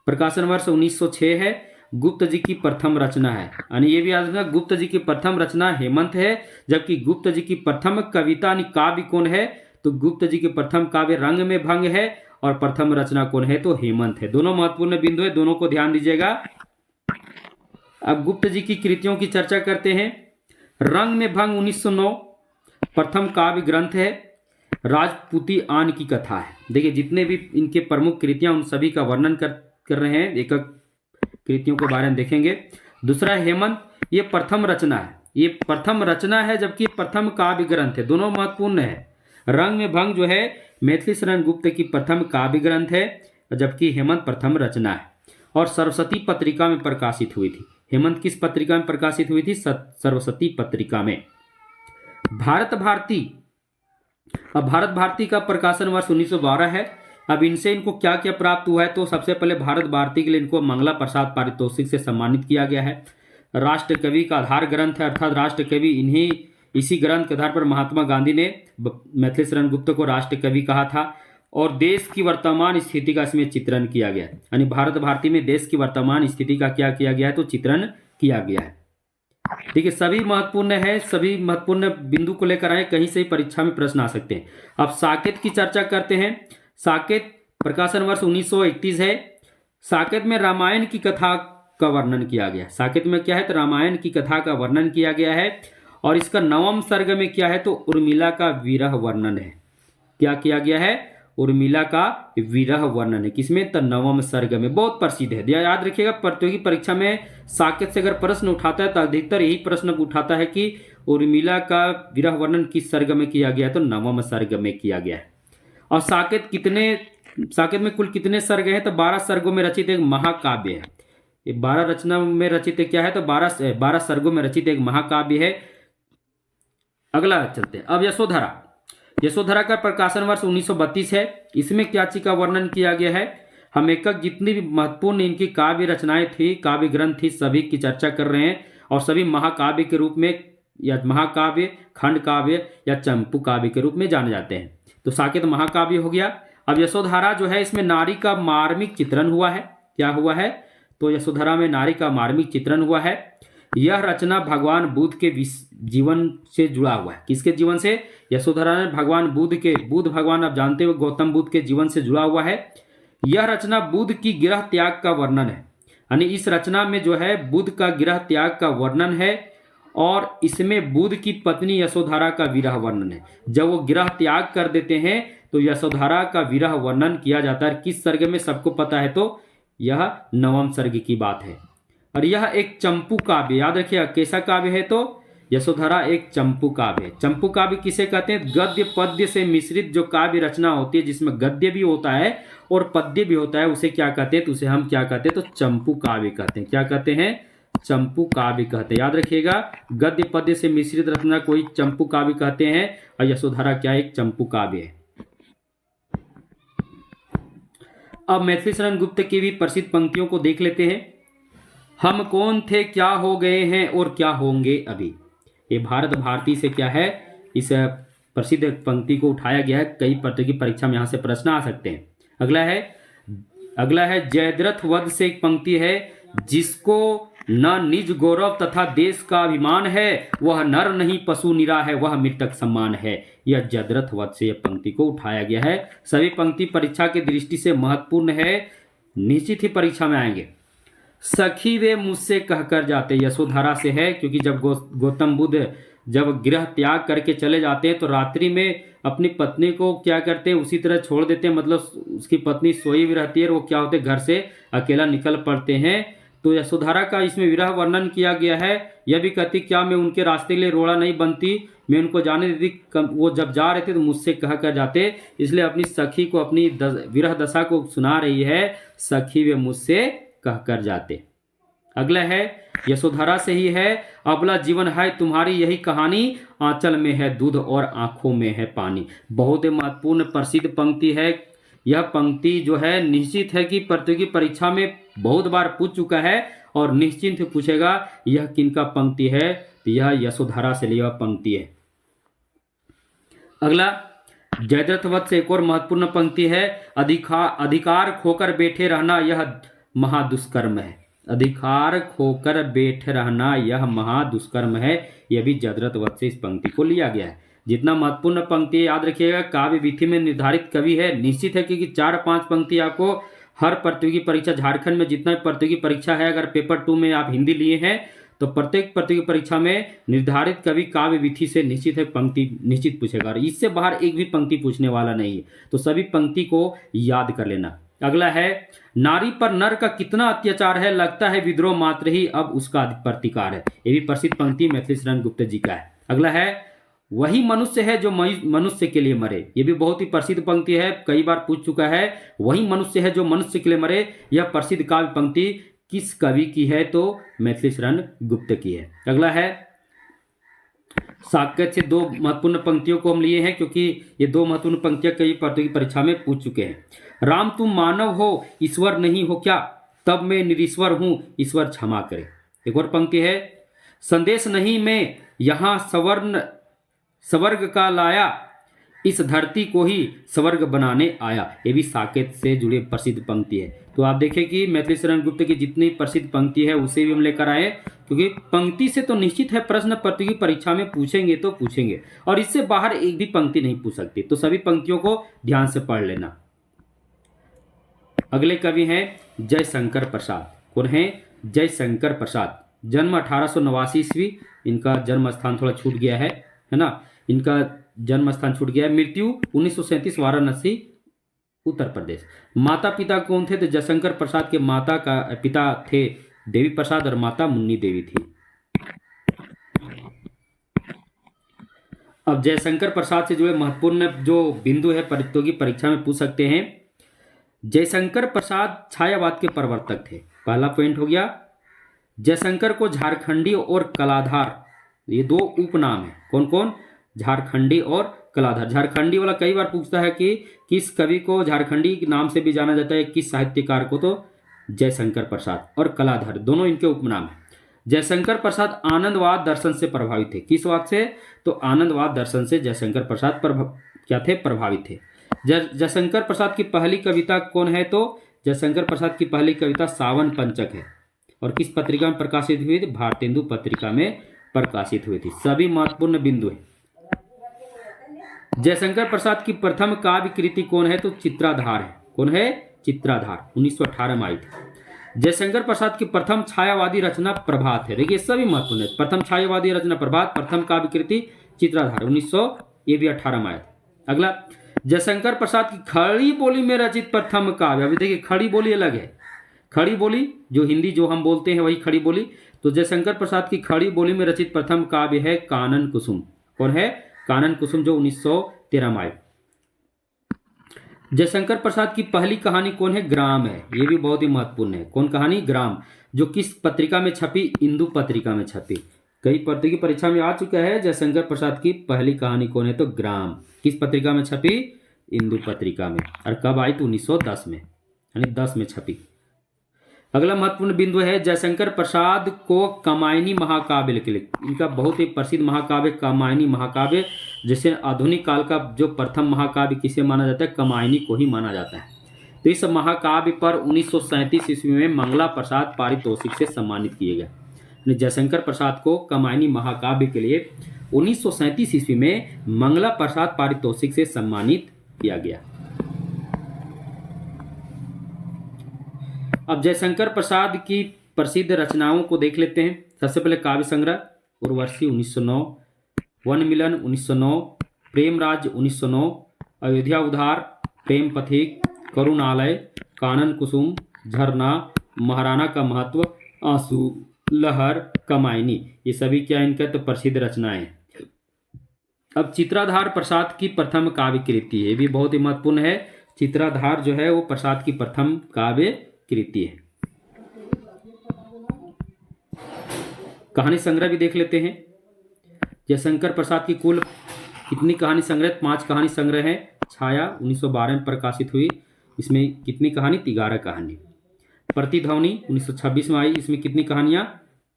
प्रकाशन वर्ष 1906 है। गुप्त जी की प्रथम रचना है, यानी ये भी याद रखना, गुप्त जी की प्रथम रचना हेमंत है, जबकि गुप्त जी की प्रथम कविता यानी काव्य कौन है? तो गुप्त जी की प्रथम काव्य रंग में भंग है और प्रथम रचना कौन है? तो हेमंत है। दोनों महत्वपूर्ण बिंदु है, दोनों को ध्यान दीजिएगा। अब गुप्त जी की कृतियों की चर्चा करते हैं। रंग में भंग 1909 प्रथम काव्य ग्रंथ है, राजपूती आन की कथा है। देखिए, जितने भी इनके प्रमुख कृतियां उन सभी का वर्णन कर रहे हैं, एक एक कृतियों के बारे में देखेंगे। दूसरा हेमंत, ये प्रथम रचना है, ये प्रथम रचना है, जबकि प्रथम काव्य ग्रंथ है। दोनों महत्वपूर्ण है। रंग में भंग जो है मैथिली शरण गुप्त की प्रथम काव्य ग्रंथ है, जबकि हेमंत प्रथम रचना है और सरस्वती पत्रिका में प्रकाशित हुई थी। हेमंत किस पत्रिका में प्रकाशित हुई थी? सरस्वती पत्रिका में। भारत भारती, अब भारत भारती का प्रकाशन वर्ष 1912 है। अब इनसे इनको क्या क्या प्राप्त हुआ है? तो सबसे पहले भारत भारती के लिए इनको मंगला प्रसाद पारितोषिक से सम्मानित किया गया है। राष्ट्र कवि का आधार ग्रंथ है, अर्थात राष्ट्र कवि इसी ग्रंथ के आधार पर महात्मा गांधी ने मैथिली शरण गुप्त को राष्ट्र कवि कहा था। और देश की वर्तमान स्थिति का इसमें चित्रण किया गया है, यानी भारत भारती में देश की वर्तमान स्थिति का क्या किया गया है? तो चित्रण किया गया है। ठीक है, सभी महत्वपूर्ण है, सभी महत्वपूर्ण बिंदु को लेकर आए, कहीं से ही परीक्षा में प्रश्न आ सकते हैं। अब साकेत की चर्चा करते हैं। साकेत प्रकाशन वर्ष 1931 है। साकेत में रामायण की कथा का वर्णन किया गया। साकेत में क्या है? तो रामायण की कथा का वर्णन किया गया है। और इसका नवम सर्ग में क्या है? तो उर्मिला का विरह वर्णन है। क्या किया गया है? उर्मिला का विरह वर्णन है। किसमें? तो नवम सर्ग में। बहुत प्रसिद्ध है, याद रखिएगा। प्रतियोगी परीक्षा में साकेत से अगर प्रश्न उठाता है तो अधिकतर यही प्रश्न उठाता है कि उर्मिला का विरह वर्णन किस सर्ग में किया गया है? तो नवम सर्ग में किया गया है। और साकेत में कुल कितने सर्ग हैं? तो 12 सर्गों में रचित एक महाकाव्य है। ये 12 रचना में रचित क्या है? तो 12 सर्गों में रचित एक महाकाव्य है। अगला चलते हैं। अब यशोधरा का प्रकाशन वर्ष 1932 है। इसमें क्या चीज का वर्णन किया गया है? हम एकक जितनी भी महत्वपूर्ण इनकी काव्य रचनाएं थी, काव्य ग्रंथ थी, सभी की चर्चा कर रहे हैं। और सभी महाकाव्य के रूप में, या महाकाव्य, खंड काव्य या चंपू काव्य के रूप में जाने जाते हैं। तो साकेत महाकाव्य हो गया। अब यशोधरा जो है, इसमें नारी का मार्मिक चित्रण हुआ है। क्या हुआ है? तो यशोधरा में नारी का मार्मिक चित्रण हुआ है। यह रचना भगवान बुद्ध के जीवन से जुड़ा हुआ है। किसके जीवन से? यशोधरा ने भगवान बुद्ध भगवान आप जानते हो गौतम बुद्ध के जीवन से जुड़ा हुआ है। यह रचना बुद्ध की गृह त्याग का वर्णन है, यानी इस रचना में जो है बुद्ध का गृह त्याग का वर्णन है। और इसमें बुद्ध की पत्नी यशोधरा का विरह वर्णन है। जब वो गृह त्याग कर देते हैं तो यशोधरा का विरह वर्णन किया जाता है। किस सर्ग में? सबको पता है, तो यह नवम सर्ग की बात है। और यह एक चंपू काव्य, याद रखिएगा। कैसा काव्य है? तो यशोधरा एक चंपू काव्य है। चंपू काव्य किसे कहते हैं? गद्य पद्य से मिश्रित जो काव्य रचना होती है, जिसमें गद्य भी होता है और पद्य भी होता है, उसे क्या कहते हैं? तो उसे हम क्या कहते हैं? तो चंपू काव्य कहते हैं। क्या कहते हैं? चंपू काव्य कहते हैं। याद रखिएगा, गद्य पद्य से मिश्रित रचना कोई चंपू काव्य कहते हैं, और यशोधरा क्या एक चंपू काव्य है। अब मैथिली शरण गुप्त की भी प्रसिद्ध पंक्तियों को देख लेते हैं। हम कौन थे, क्या हो गए हैं और क्या होंगे अभी। ये भारत भारती से क्या है, इस प्रसिद्ध पंक्ति को उठाया गया है। कई प्रतियोगी परीक्षा में यहाँ से प्रश्न आ सकते हैं। अगला है जयद्रथ वध से एक पंक्ति है, जिसको न निज गौरव तथा देश का अभिमान है, वह नर नहीं पशु निरा है, वह मृतक सम्मान है। यह जदरथ वध से यह पंक्ति को उठाया गया है। सभी पंक्ति परीक्षा की दृष्टि से महत्वपूर्ण है, निश्चित ही परीक्षा में आएंगे। सखी वे मुझसे कहकर जाते, यशोधरा से है, क्योंकि जब गौतम बुद्ध जब गृह त्याग करके चले जाते हैं तो रात्रि में अपनी पत्नी को क्या करते हैं, उसी तरह छोड़ देते हैं, मतलब उसकी पत्नी सोई हुई रहती है और वो क्या होते घर से अकेला निकल पड़ते हैं। तो यशोधरा का इसमें विरह वर्णन किया गया है। यह भी कहती, क्या मैं उनके रास्ते के लिए रोड़ा नहीं बनती, मैं उनको जाने देती, वो जब जा रहे थे तो मुझसे कह कर जाते। इसलिए अपनी सखी को, अपनी विरह दशा को सुना रही है, सखी वे मुझसे कह कर जाते। अगला है यशोधरा से ही है, अबला जीवन है तुम्हारी यही कहानी, आंचल में है दूध और आंखों में है पानी। बहुत ही महत्वपूर्ण प्रसिद्ध पंक्ति है। यह पंक्ति जो है निश्चित है कि प्रतियोगी परीक्षा में बहुत बार पूछ चुका है और निश्चिंत पूछेगा यह किनका पंक्ति है, तो यह यशोधरा से लिया पंक्ति है। अगला जयद्रथ वध से एक और महत्वपूर्ण पंक्ति है, अधिकार खोकर बैठे रहना यह महादुष्कर्म है। अधिकार खोकर बैठे रहना यह महादुष्कर्म है। यह भी जयद्रथ वध से इस पंक्ति को लिया गया है। जितना महत्वपूर्ण पंक्ति याद रखिएगा, काव्य विधि में निर्धारित कवि है, निश्चित है कि 4-5 पंक्ति आपको हर प्रतियोगी परीक्षा, झारखंड में जितना प्रतियोगी परीक्षा है, अगर पेपर 2 में आप हिंदी लिए हैं तो प्रत्येक प्रतियोगी परीक्षा में निर्धारित कवि काव्य विधि से निश्चित है पंक्ति निश्चित पूछेगा, और इससे बाहर एक भी पंक्ति पूछने वाला नहीं है। तो सभी पंक्ति को याद कर लेना। अगला है, नारी पर नर का कितना अत्याचार है, लगता है विद्रोह मात्र ही अब उसका प्रतिकार है। ये भी प्रसिद्ध पंक्ति मैथिली शरण गुप्त जी का है। अगला है, वही मनुष्य है जो मनुष्य के लिए मरे। ये भी बहुत ही प्रसिद्ध पंक्ति है, कई बार पूछ चुका है। वही मनुष्य है जो मनुष्य के लिए मरे, यह प्रसिद्ध काव्य पंक्ति किस कवि की है, तो मैथिली शरण गुप्त की है। अगला है, साकेत से 2 महत्वपूर्ण पंक्तियों को हम लिए हैं, क्योंकि ये 2 महत्वपूर्ण पंक्तियां कई प्रतियोगी परीक्षा में पूछ चुके हैं। राम तुम मानव हो, ईश्वर नहीं हो क्या, तब मैं निरीश्वर हूं, ईश्वर क्षमा करे। एक और पंक्ति है, संदेश नहीं मैं यहां स्वर्ग का लाया, इस धरती को ही स्वर्ग बनाने आया। ये भी साकेत से जुड़े प्रसिद्ध पंक्ति है। तो आप देखें कि मैथिली शरण गुप्त की जितनी प्रसिद्ध पंक्ति है उसे भी हम लेकर आए, क्योंकि पंक्ति से तो निश्चित है प्रश्न प्रतियोगी परीक्षा में पूछेंगे तो पूछेंगे, और इससे बाहर एक भी पंक्ति नहीं पूछ सकती। तो सभी पंक्तियों को ध्यान से पढ़ लेना। अगले कवि हैं जयशंकर प्रसाद। कौन है? जयशंकर प्रसाद। जन्म 1889 ईस्वी, इनका जन्म स्थान थोड़ा छूट गया है ना, इनका जन्म स्थान छूट गया है। मृत्यु 1937 वाराणसी उत्तर प्रदेश। माता पिता कौन थे? तो जयशंकर प्रसाद के माता का पिता थे देवी प्रसाद और माता मुन्नी देवी थी। अब जयशंकर प्रसाद से जुड़े महत्वपूर्ण जो बिंदु है प्रतियोगी परीक्षा में पूछ सकते हैं। जयशंकर प्रसाद छायावाद के प्रवर्तक थे, पहला पॉइंट हो गया। जयशंकर को झारखंडी और कलाधार, ये 2 उपनाम है। कौन कौन? झारखंडी और कलाधार। झारखंडी वाला कई बार पूछता है कि किस कवि को झारखंडी के नाम से भी जाना जाता है, किस साहित्यकार को, तो जयशंकर प्रसाद। और कलाधार दोनों इनके उपनाम है। जयशंकर प्रसाद आनंदवाद दर्शन से प्रभावित थे। किस बात से? तो आनंदवाद दर्शन से जयशंकर प्रसाद क्या थे? प्रभावित थे। जयशंकर प्रसाद की पहली कविता कौन है? तो जयशंकर प्रसाद की पहली कविता सावन पंचक है, और किस पत्रिका में प्रकाशित हुई थी? भारतेंदु पत्रिका में प्रकाशित हुई थी। सभी महत्वपूर्ण बिंदु है। जयशंकर प्रसाद की प्रथम काव्य कृति कौन है? तो चित्राधार है। कौन है? चित्राधार 1918 में आई थी। जयशंकर प्रसाद की प्रथम छायावादी रचना प्रभात है। देखिए सभी महत्वपूर्ण है। प्रथम छायावादी रचना प्रभात, प्रथम काव्य कृति चित्राधार 1918 में आया था। अगला, जयशंकर प्रसाद की खड़ी बोली में रचित प्रथम काव्य। अभी देखिए खड़ी बोली अलग है, खड़ी बोली जो हिंदी जो हम बोलते हैं वही खड़ी बोली। तो जयशंकर प्रसाद की खड़ी बोली में रचित प्रथम काव्य है कानन कुसुम। कौन है? कानन कुसुम, जो 1913 में आई। जयशंकर प्रसाद की पहली कहानी कौन है? ग्राम है। ये भी बहुत ही महत्वपूर्ण है। कौन कहानी? ग्राम, जो किस पत्रिका में छपी? इंदु पत्रिका में छपी। कई प्रतियोगी परीक्षा में आ चुका है। जयशंकर प्रसाद की पहली कहानी कौन है? तो ग्राम। किस पत्रिका में छपी? इंदु पत्रिका में। और कब आई? तो 1910 में, यानी 10 में छपी। अगला महत्वपूर्ण बिंदु है, जयशंकर प्रसाद को कामायनी महाकाव्य लिखे। इनका बहुत ही प्रसिद्ध महाकाव्य कामायनी महाकाव्य, जिसे आधुनिक काल का जो प्रथम महाकाव्य किसे माना जाता है? कामायनी को ही माना जाता है। तो इस महाकाव्य पर 1937 ईस्वी में मंगला प्रसाद पारितोषिक से सम्मानित किए गए। जयशंकर प्रसाद को कामायनी महाकाव्य के लिए 1937 ईस्वी में मंगला प्रसाद पारितोषिक से सम्मानित किया गया। अब जयशंकर प्रसाद की प्रसिद्ध रचनाओं को देख लेते हैं। सबसे पहले काव्य संग्रह उर्वशी 1909, वन मिलन 1909, प्रेम राज्य 1909, अयोध्या उद्धार, प्रेम पथिक, करुणालय, कानन कुसुम, झरना, महाराणा का महत्व, आंसू, लहर, कमायनी, ये सभी क्या इनका तो प्रसिद्ध रचनाएं हैं। अब चित्राधार प्रसाद की प्रथम काव्य कृति है, ये भी बहुत ही महत्वपूर्ण है। चित्राधार जो है वो प्रसाद की प्रथम काव्य कृति है। कहानी संग्रह भी देख लेते हैं। जयशंकर प्रसाद की कुल कितनी कहानी संग्रह? 5 कहानी संग्रह है। छाया 1912 में प्रकाशित हुई, इसमें कितनी कहानी? 11 कहानी। प्रतिध्वनि 1926 में आई, इसमें कितनी कहानियां?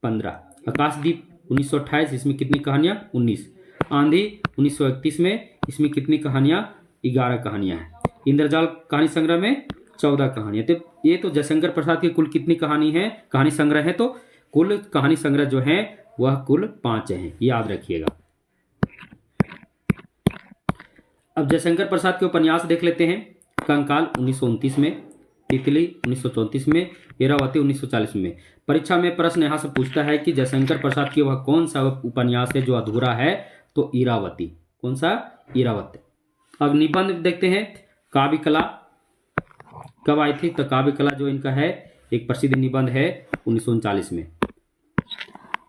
15। आकाशदीप 1928, इसमें कितनी कहानियां? 19। आंधी 1931 में, इसमें कितनी कहानियां? 11 कहानियां हैं। इंद्रजाल कहानी संग्रह में 14 कहानियां। तो ये तो जयशंकर प्रसाद की कुल कितनी कहानी है, कहानी संग्रह है, तो कुल कहानी संग्रह जो है वह कुल 5 हैं, याद रखिएगा। अब जयशंकर प्रसाद के उपन्यास देख लेते हैं। कंकाल 1929 में, तितली 1934 में, इरावती 1940 में। परीक्षा में प्रश्न यहाँ से पूछता है कि जयशंकर प्रसाद की वह कौन सा उपन्यास है जो अधूरा है, तो इरावती। कौन सा? इरावती। अब निबंध देखते हैं। काव्य कला कब आई थी? तो काव्य कला जो इनका है एक प्रसिद्ध निबंध है 1939 में।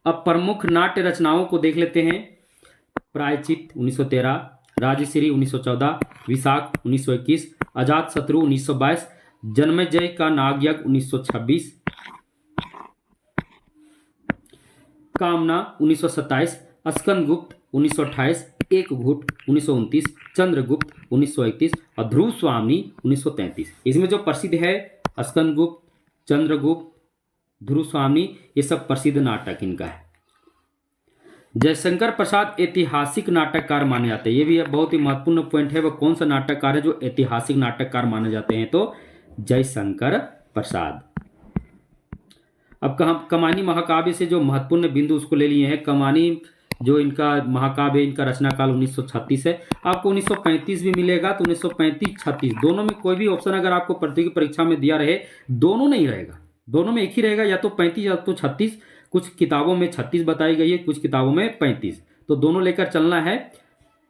अब प्रमुख नाट्य रचनाओं को देख लेते हैं। प्रायचित 1913, राजश्री 1914, विशाख 1921, अजात शत्रु 1922, जन्मेजय का नागयज्ञ 1926, कामना 1927, स्कंदगुप्त 1928, एक घुट 1929, चंद्रगुप्त 1931 और ध्रुव स्वामी 1933। इसमें जो प्रसिद्ध है स्कंदगुप्त, चंद्रगुप्त, ध्रुव स्वामी, ये सब प्रसिद्ध नाटक इनका है। जयशंकर प्रसाद ऐतिहासिक नाटककार माने जाते हैं। ये भी बहुत ही महत्वपूर्ण पॉइंट है। वह कौन सा नाटककार है जो ऐतिहासिक नाटककार माने जाते हैं? तो जयशंकर प्रसाद। अब कमानी महाकाव्य से जो महत्वपूर्ण बिंदु उसको ले लिए हैं। कमानी जो इनका महाकाव्य, इनका रचना काल 1936 है। आपको 1935 भी मिलेगा, तो 1935-36 दोनों में कोई भी ऑप्शन अगर आपको प्रतियोगी परीक्षा में दिया रहे, दोनों नहीं रहेगा, दोनों में एक ही रहेगा, या तो 35 या तो 36। कुछ किताबों में 36 बताई गई है, कुछ किताबों में 35। तो दोनों लेकर चलना है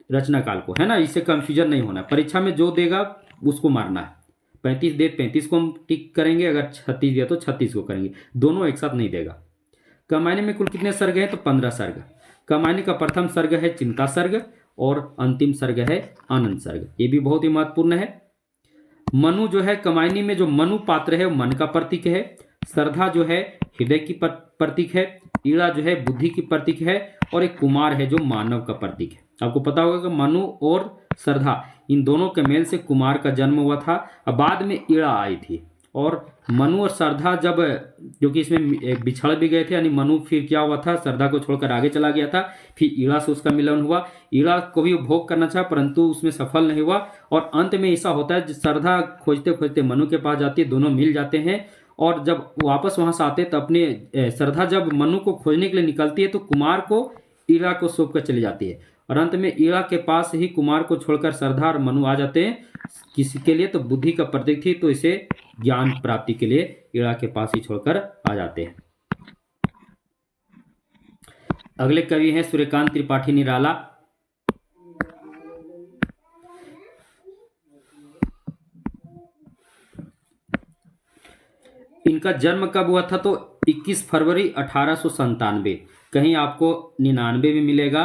रचना काल को, है ना। इससे कंफ्यूजन नहीं होना। परीक्षा में जो देगा उसको मारना है। 35 दे 35 को हम टिक करेंगे, अगर 36 दिया तो 36 को करेंगे, दोनों एक साथ नहीं देगा। कमायनी में कुल कितने सर्ग हैं? तो 15 सर्ग। कमायनी का प्रथम सर्ग है चिंता सर्ग और अंतिम सर्ग है आनंद सर्ग। ये भी बहुत ही महत्वपूर्ण है। मनु जो है कमायनी में, जो मनु पात्र है वो मन का प्रतीक है। श्रद्धा जो है हृदय की प्रतीक है। ईड़ा जो है बुद्धि की प्रतीक है। और एक कुमार है जो मानव का प्रतीक है। आपको पता होगा कि मनु और श्रद्धा, इन दोनों के मेल से कुमार का जन्म हुआ था। अब बाद में ईड़ा आई थी, और मनु और श्रद्धा जब, जो कि इसमें बिछड़ भी गए थे, यानी मनु फिर क्या हुआ था, श्रद्धा को छोड़कर आगे चला गया था। फिर ईड़ा से उसका मिलन हुआ। ईड़ा को भी भोग करना चाहा, परंतु उसमें सफल नहीं हुआ। और अंत में ऐसा होता है, श्रद्धा खोजते खोजते मनु के पास जाती है, दोनों मिल जाते हैं। और जब वापस वहां से आते तो अपने श्रद्धा जब मनु को खोजने के लिए निकलती है, तो कुमार को ईड़ा को सौंप कर चली जाती है। और अंत में ईड़ा के पास ही कुमार को छोड़कर श्रद्धा और मनु आ जाते हैं। किसी के लिए तो बुद्धि का प्रतीक थी, तो इसे ज्ञान प्राप्ति के लिए ईड़ा के पास ही छोड़कर आ जाते हैं। अगले कवि हैं सूर्यकांत त्रिपाठी निराला। इनका जन्म कब हुआ था? तो 21 फरवरी 1897। कहीं आपको 99 भी मिलेगा,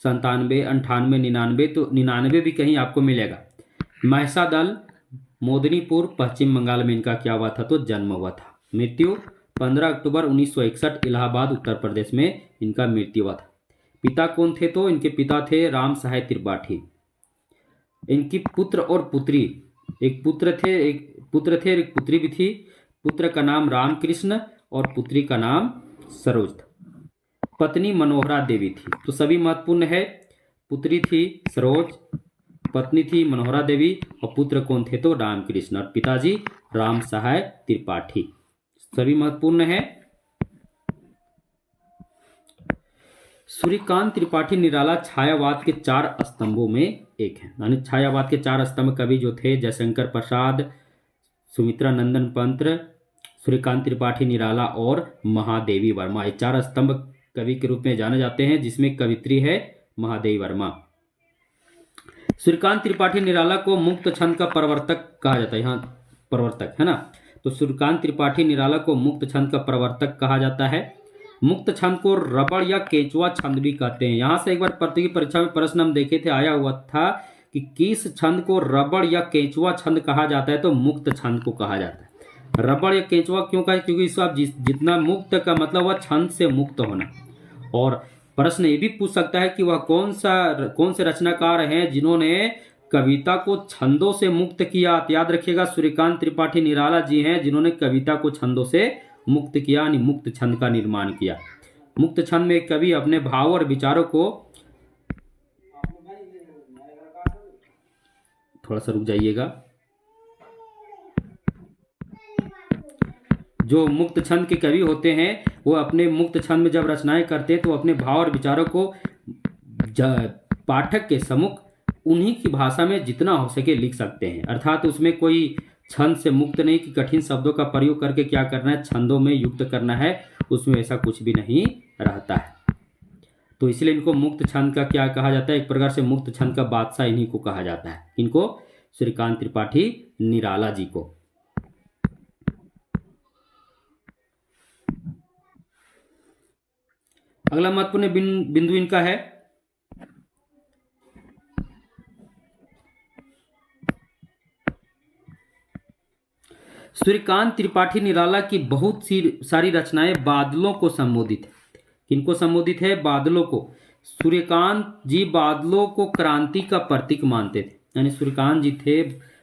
97, 98, 99, तो 99 भी कहीं आपको मिलेगा। महिषादल, मोदनीपुर, पश्चिम बंगाल में इनका क्या हुआ था? तो जन्म हुआ था। मृत्यु 15 अक्टूबर 1961, इलाहाबाद उत्तर प्रदेश में इनका मृत्यु हुआ था। पिता कौन थे? तो इनके पिता थे राम सहाय त्रिपाठी। इनकी पुत्र और पुत्री, एक पुत्र थे एक पुत्री भी थी। पुत्र का नाम रामकृष्ण और पुत्री का नाम सरोज था। पत्नी मनोहरा देवी थी। तो सभी महत्वपूर्ण है। पुत्री थी सरोज, पत्नी थी मनोहरा देवी और पुत्र कौन थे तो रामकृष्ण और पिताजी राम सहाय त्रिपाठी। सभी महत्वपूर्ण है। सूर्यकांत त्रिपाठी निराला छायावाद के 4 स्तंभों में एक है। यानी छायावाद के 4 स्तंभ कवि जो थे जयशंकर प्रसाद, सुमित्रा नंदन पंत, सूर्यकांत त्रिपाठी निराला और महादेवी वर्मा। ये 4 स्तंभ कवि के रूप में जाने जाते हैं, जिसमें कवित्री है महादेवी वर्मा। सूर्यकांत त्रिपाठी निराला को मुक्त छंद का प्रवर्तक कहा जाता है। यहाँ प्रवर्तक है ना, तो सूर्यकांत त्रिपाठी निराला को मुक्त छंद का प्रवर्तक कहा जाता है। मुक्त छंद को रबड़ या केंचुआ छंद भी कहते हैं। यहाँ से एक बार प्रतियोगी परीक्षा में प्रश्न हम देखे थे, आया हुआ था कि किस छंद को रबड़ या केंचुआ छंद कहा जाता है, तो मुक्त छंद को कहा जाता है। रबड़ या केंचुआ क्यों कहा, क्योंकि इसको आप जितना मुक्त का मतलब हुआ छंद से मुक्त होना। और प्रश्न ये भी पूछ सकता है कि वह कौन से रचनाकार हैं जिन्होंने कविता को छंदों से मुक्त किया। तो याद रखिएगा सूर्यकांत त्रिपाठी निराला जी हैं जिन्होंने कविता को छंदों से मुक्त किया, यानी मुक्त छंद का निर्माण किया। मुक्त छंद में कवि अपने भाव और विचारों को, थोड़ा सा रुक जाइएगा, जो मुक्त छंद के कवि होते हैं वो अपने मुक्त छंद में जब रचनाएं करते हैं तो अपने भाव और विचारों को पाठक के सम्मुख उन्हीं की भाषा में जितना हो सके लिख सकते हैं। अर्थात उसमें कोई छंद से मुक्त नहीं कि कठिन शब्दों का प्रयोग करके क्या करना है, छंदों में युक्त करना है, उसमें ऐसा कुछ भी नहीं रहता है। तो इसलिए इनको मुक्त छंद का क्या कहा जाता है, एक प्रकार से मुक्त छंद का बादशाह इन्हीं को कहा जाता है। इनको सूर्यकांत त्रिपाठी निराला जी को। अगला महत्वपूर्ण बिंदु इनका है सूर्यकांत त्रिपाठी निराला की बहुत सी सारी रचनाएं बादलों को संबोधित है। किनको संबोधित है, बादलों को। सूर्यकांत जी बादलों को क्रांति का प्रतीक मानते थे। यानी सूर्यकांत जी थे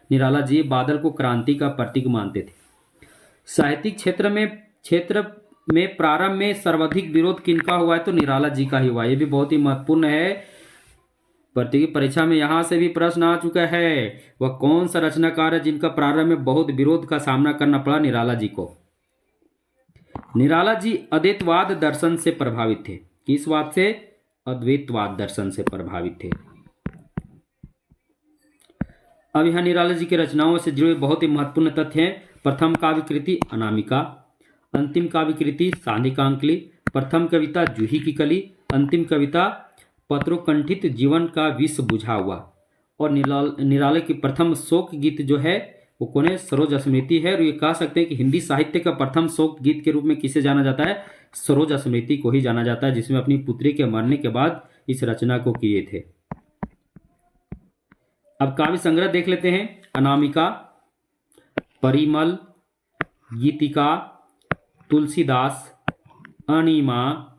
निराला जी बादल को क्रांति का प्रतीक मानते थे। साहित्यिक क्षेत्र में प्रारंभ में सर्वाधिक विरोध किनका हुआ है, तो निराला जी का ही हुआ। ये भी बहुत ही महत्वपूर्ण है। प्रतियोगी परीक्षा में यहां से भी प्रश्न आ चुका है, वह कौन सा रचनाकार है जिनका प्रारंभ में बहुत विरोध का सामना करना पड़ा निराला जी को। निराला जी अद्वैतवाद दर्शन से प्रभावित थे। किस बात से, अद्वैतवाद दर्शन से प्रभावित थे। अब यहाँ निराला जी की रचनाओं से जुड़े बहुत ही महत्वपूर्ण तथ्य हैं। प्रथम काव्य कृति अनामिका, अंतिम काव्य कृति सांधिकांकली, प्रथम कविता जूही की कली, अंतिम कविता पत्रोकंठित जीवन का विष बुझा हुआ। और निराला की प्रथम शोक गीत जो है वो कौन है, सरोज स्मृति है। और ये कह सकते हैं कि हिंदी साहित्य का प्रथम शोक गीत के रूप में किसे जाना जाता है, सरोज स्मृति को ही जाना जाता है, जिसमें अपनी पुत्री के मरने के बाद इस रचना को किए थे। अब काव्य संग्रह देख लेते हैं। अनामिका, परिमल, गीतिका, तुलसीदास, अनिमा,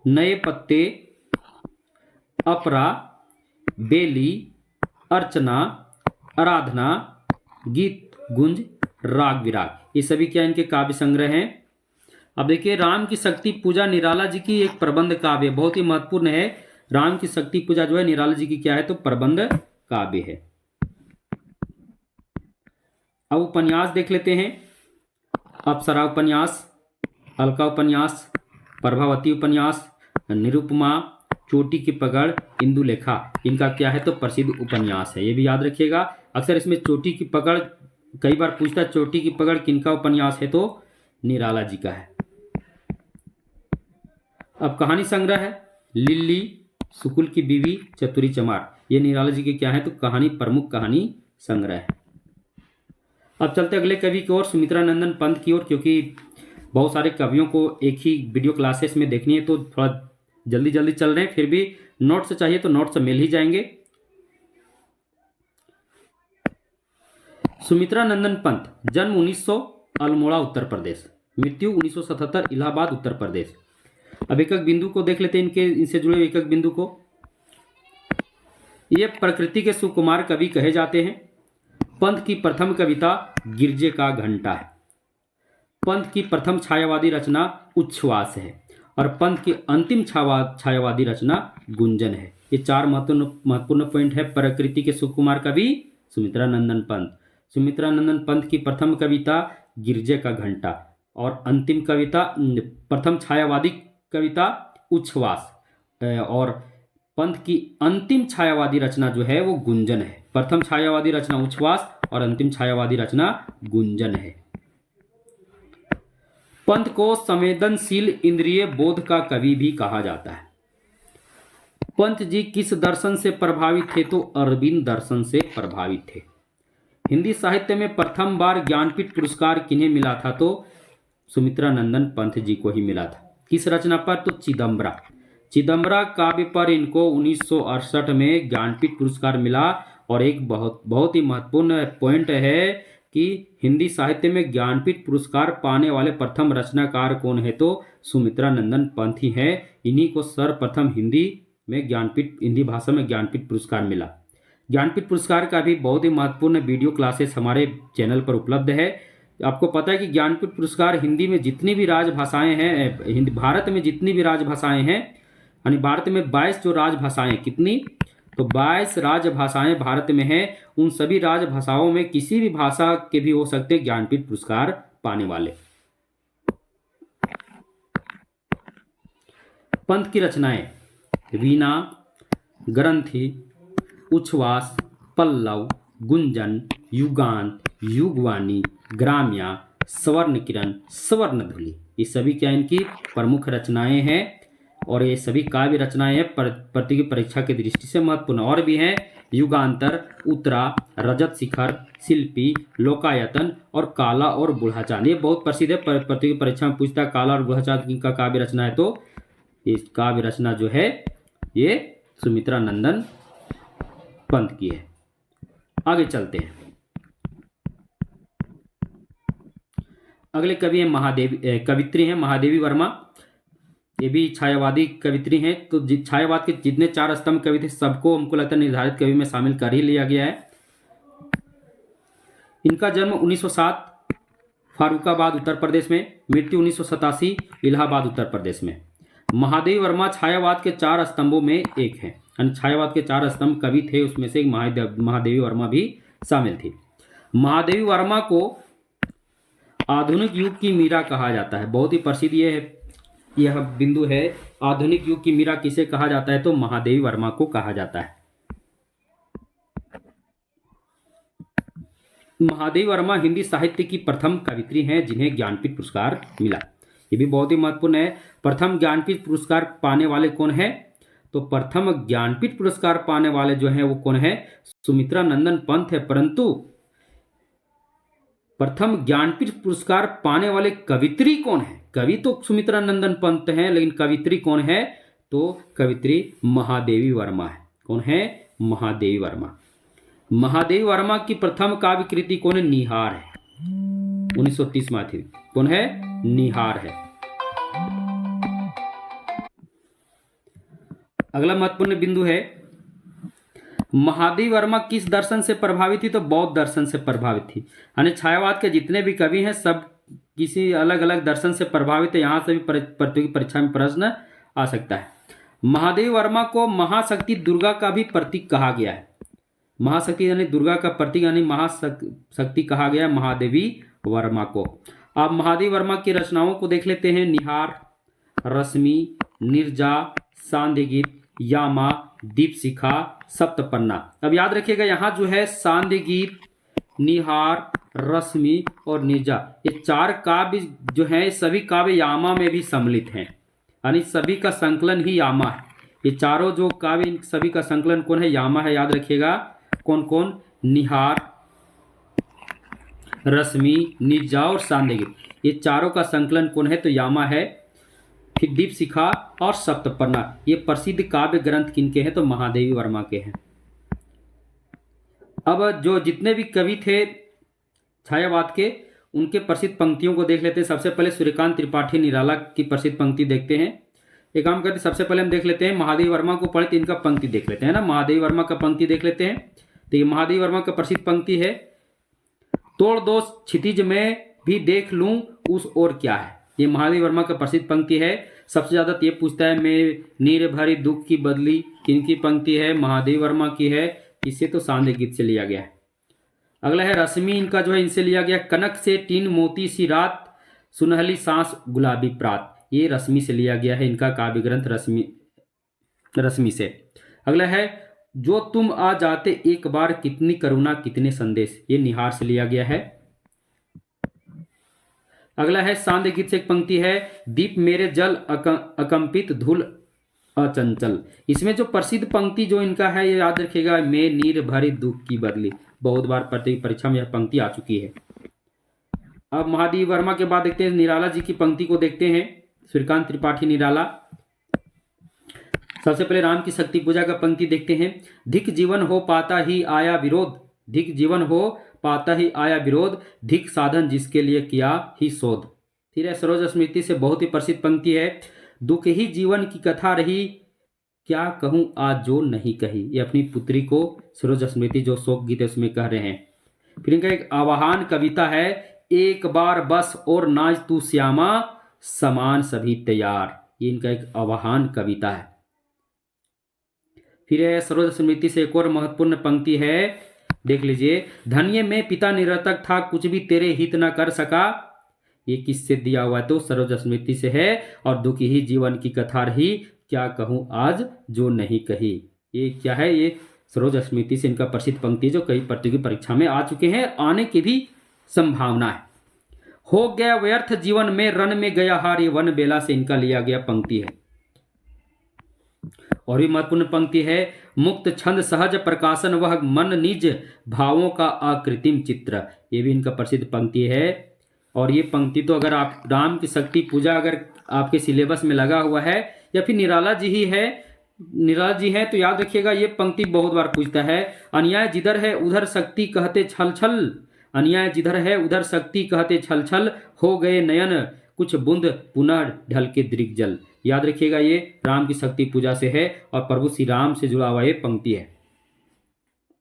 नए पत्ते, अपरा, बेली, अर्चना, आराधना, गीत गुंज, राग विराग, ये सभी क्या इनके काव्य संग्रह हैं। अब देखिए राम की शक्ति पूजा निराला जी की एक प्रबंध काव्य, बहुत ही महत्वपूर्ण है। राम की शक्ति पूजा जो है निराला जी की क्या है, तो प्रबंध काव्य है। अब उपन्यास देख लेते हैं। अप्सरा उपन्यास, अलका उपन्यास, प्रभावती उपन्यास, निरुपमा, चोटी की पकड़, इंदुलेखा, इनका क्या है, तो प्रसिद्ध उपन्यास है। ये भी याद रखिएगा। अक्सर इसमें चोटी की पकड़ कई बार पूछता है, चोटी की पकड़ किनका उपन्यास है, तो निराला जी का है। अब कहानी संग्रह है। लिल्ली, सुकुल की बीवी, चतुरी चमार, ये निराला जी के क्या है, तो कहानी प्रमुख कहानी संग्रह है। अब चलते अगले कवि की ओर, सुमित्रा नंदन पंत की ओर। क्योंकि बहुत सारे कवियों को एक ही वीडियो क्लासेस में देखनी है तो थोड़ा जल्दी जल्दी चल रहे हैं, फिर भी नोट्स चाहिए तो नोट्स मिल ही जाएंगे। सुमित्रा नंदन पंत, जन्म 1900 अल्मोड़ा उत्तर प्रदेश, मृत्यु 1977 इलाहाबाद उत्तर प्रदेश। अब एक एक बिंदु को देख लेते हैं, इनसे जुड़े एक एक बिंदु को। ये प्रकृति के सुकुमार कवि कहे जाते हैं। पंत की प्रथम कविता गिरजे का घंटा है। पंत की प्रथम छायावादी रचना उच्छ्वास है। और पंत की अंतिम छायावादी रचना गुंजन है। ये चार महत्वपूर्ण पॉइंट है। प्रकृति के सुकुमार कवि सुमित्रानंदन पंत। सुमित्रानंदन पंत की प्रथम कविता गिरजे का घंटा और अंतिम कविता प्रथम छायावादी कविता उच्छ्वास और पंत की अंतिम छायावादी रचना जो है वो गुंजन है। प्रथम छायावादी रचना उच्छ्वास और अंतिम छायावादी रचना गुंजन है। पंत को संवेदनशील इंद्रिय बोध का कवि भी कहा जाता है। पंत जी किस दर्शन से प्रभावित थे? तो अरविंद दर्शन से प्रभावित थे। हिंदी साहित्य में प्रथम बार ज्ञानपीठ पुरस्कार किन्हें मिला था? तो सुमित्रानंदन पंत जी को ही मिला था। किस रचना पर? तो चिदम्बरा। चिदम्बरा काव्य पर इनको 1968 में ज्ञानपीठ पुरस्कार मिला। और एक बहुत ही महत्वपूर्ण पॉइंट है कि हिंदी साहित्य में ज्ञानपीठ पुरस्कार पाने वाले प्रथम रचनाकार कौन है? तो सुमित्रानंदन पंत ही है। इन्हीं को सर्वप्रथम हिंदी भाषा में ज्ञानपीठ पुरस्कार मिला। ज्ञानपीठ पुरस्कार का भी बहुत ही महत्वपूर्ण वीडियो क्लासेस हमारे चैनल पर उपलब्ध है। आपको पता है कि ज्ञानपीठ पुरस्कार हिंदी में जितनी भी राजभाषाएं हैं, भारत में जितनी भी राजभाषाएं हैं, यानी भारत में 22 जो राजभाषाएं, कितनी? तो 22 राजभाषाएं भारत में हैं। उन सभी राजभाषाओं में किसी भी भाषा के भी हो सकते ज्ञानपीठ पुरस्कार पाने वाले। पंत की रचनाएं वीणा, ग्रंथि, उच्छ्वास, पल्लव, गुंजन, युगांत, युगवाणी, ग्राम्या, स्वर्ण किरण, स्वर्णधुली, ये सभी क्या इनकी प्रमुख रचनाएं हैं। और ये सभी काव्य रचनाएं हैं प्रतियोगी परीक्षा की दृष्टि से महत्वपूर्ण। और भी हैं युगांतर, उत्तरा, रजत शिखर, शिल्पी, लोकायतन और काला और बूढ़ा चांद। ये बहुत प्रसिद्ध है, प्रतियोगी परीक्षा में पूछता है काला और बूढ़ा चांद का काव्य रचना है। तो इस काव्य रचना जो है ये सुमित्रानंदन पंत की है। आगे चलते हैं। अगले कवि हैं कवित्री हैं महादेवी वर्मा। ये भी छायावादी कवित्री हैं। तो छायावाद के जितने 4 स्तंभ कवि थे सबको हमको लगता है निर्धारित कवि में शामिल कर ही लिया गया है। इनका जन्म 1907 फारुखाबाद उत्तर प्रदेश में, मृत्यु 1987 इलाहाबाद उत्तर प्रदेश में। महादेवी वर्मा छायावाद के 4 स्तंभों में एक है। छायावाद के 4 स्तंभ कवि थे, उसमें से एक महादेवी वर्मा भी शामिल थी। महादेवी वर्मा को आधुनिक युग की मीरा कहा जाता है। बहुत ही प्रसिद्ध यह बिंदु है। आधुनिक युग की मीरा किसे कहा जाता है? तो महादेवी वर्मा को कहा जाता है। महादेवी वर्मा हिंदी साहित्य की प्रथम कवित्री हैं जिन्हें ज्ञानपीठ पुरस्कार मिला। ये भी बहुत ही महत्वपूर्ण है। प्रथम ज्ञानपीठ पुरस्कार पाने वाले कौन है? तो प्रथम ज्ञानपीठ पुरस्कार पाने वाले जो हैं वो कौन है? सुमित्रानंदन पंत है। परंतु प्रथम ज्ञानपीठ पुरस्कार पाने वाले कवित्री कौन है? कवि तो सुमित्रानंदन पंत हैं, लेकिन कवित्री कौन है? तो कवित्री महादेवी वर्मा है। कौन है? महादेवी वर्मा। महादेवी वर्मा की प्रथम काव्य कृति कौन है? निहार है। 1930 में थी। कौन है? निहार है। अगला महत्वपूर्ण बिंदु है महादेवी वर्मा किस दर्शन से प्रभावित थी? तो बौद्ध दर्शन से प्रभावित थी। यानी छायावाद के जितने भी कवि हैं सब किसी अलग अलग दर्शन से प्रभावित है। यहाँ से भी प्रतियोगी परीक्षा में प्रश्न आ सकता है। महादेवी वर्मा को महाशक्ति दुर्गा का भी प्रतीक कहा गया है। महाशक्ति यानी दुर्गा का प्रतीक यानी महाशक्ति कहा गया महादेवी वर्मा को। अब महादेवी वर्मा की रचनाओं को देख लेते हैं। निहार, रश्मि, निर्जा, सांध्य गीत, यामा, दीपशिखा, सप्तपन्ना। अब याद रखिएगा यहाँ जो है सांध्य गीत, निहार, रश्मि और निर्जा, ये 4 काव्य जो हैं सभी काव्य यामा में भी सम्मिलित हैं। यानी सभी का संकलन ही यामा है। ये चारों जो काव्य सभी का संकलन कौन है? यामा है। याद रखिएगा कौन कौन? निहार, रश्मि, निर्जा और सांध्य गीत, ये चारों का संकलन कौन है? तो यामा है। फिर दीपशिखा और सप्तपन्ना, ये प्रसिद्ध काव्य ग्रंथ किनके हैं? तो महादेवी वर्मा के हैं। अब जो जितने भी कवि थे छायावाद के उनके प्रसिद्ध पंक्तियों को देख लेते हैं। सबसे पहले सूर्यकांत त्रिपाठी निराला की प्रसिद्ध पंक्ति देखते हैं। एक काम करते सबसे पहले हम देख लेते हैं महादेवी वर्मा को पढ़े तो इनका पंक्ति देख लेते हैं ना। महादेवी वर्मा का पंक्ति देख लेते हैं। तो ये महादेवी वर्मा का प्रसिद्ध पंक्ति है, तोड़ दो क्षितिज में भी देख लूं उस ओर क्या है। ये महादेवी वर्मा का प्रसिद्ध पंक्ति है। सबसे ज़्यादा तो ये पूछता है मैं नीर भरी दुख की बदली, किनकी पंक्ति है? महादेव वर्मा की है। इससे तो सांध्य गीत से लिया गया है। अगला है रश्मि, इनका जो है इनसे लिया गया। कनक से टीन मोती सी रात, सुनहली सांस गुलाबी प्रात, ये रश्मि से लिया गया है। इनका काव्य ग्रंथ रश्मि से। अगला है जो तुम आ जाते एक बार, कितनी करुणा कितने संदेश, ये निहार से लिया गया है। अगला है सांध्य गीत से एक पंक्ति है, दीप मेरे जल अकंपित धूल अचंचल। इसमें जो प्रसिद्ध पंक्ति जो इनका है ये याद रखिएगा, मैं नीर भरी दुख की बदली। बहुत बार प्रतियोगी परीक्षा में यह पंक्ति आ चुकी है। अब महादेव वर्मा के बाद देखते हैं निराला जी की पंक्ति को देखते हैं। सूर्यकांत त्रिपाठी निराला। सबसे पहले राम की शक्ति पूजा का पंक्ति देखते हैं। धिक जीवन हो पाता ही आया विरोध, धिक जीवन हो पाता ही आया विरोध, धिक साधन जिसके लिए किया ही शोध। फिर है सरोज स्मृति से बहुत ही प्रसिद्ध पंक्ति है, दुख ही जीवन की कथा रही, क्या कहूं आज जो नहीं कही। ये अपनी पुत्री को सरोज स्मृति जो शोक गीत है उसमें कह रहे हैं। फिर इनका एक आवाहन कविता है, एक बार बस और नाच तू श्यामा, समान सभी तैयार। ये इनका एक आवाहन कविता है। फिर है सरोज स्मृति से एक और महत्वपूर्ण पंक्ति है, देख लीजिए। धन्य में पिता निरतक था, कुछ भी तेरे हित न कर सका। ये किससे दिया हुआ है? तो सरोज स्मृति से है। और दुखी ही जीवन की कथा रही, क्या कहूं आज जो नहीं कही। ये क्या है? ये सरोज स्मृति से इनका प्रसिद्ध पंक्ति जो कई प्रतियोगी परीक्षा में आ चुके हैं, आने की भी संभावना है। हो गया व्यर्थ जीवन में, रन में गया हार, ये वन बेला से इनका लिया गया पंक्ति है। और भी महत्वपूर्ण पंक्ति है, मुक्त छंद सहज प्रकाशन वह, मन निज भावों का अकृत्रिम चित्र। ये भी इनका प्रसिद्ध पंक्ति है। और ये पंक्ति तो अगर आप राम की शक्ति पूजा अगर आपके सिलेबस में लगा हुआ है या फिर निराला जी ही है, निराला जी हैं, तो याद रखिएगा ये पंक्ति बहुत बार पूछता है। अन्याय जिधर है उधर शक्ति कहते छल छल, अन्याय जिधर है उधर शक्ति कहते छल छल, हो गए नयन कुछ बूंद पुनः ढल के दृग जल। याद रखिएगा ये राम की शक्ति पूजा से है और प्रभु श्री राम से जुड़ा हुआ ये पंक्ति है।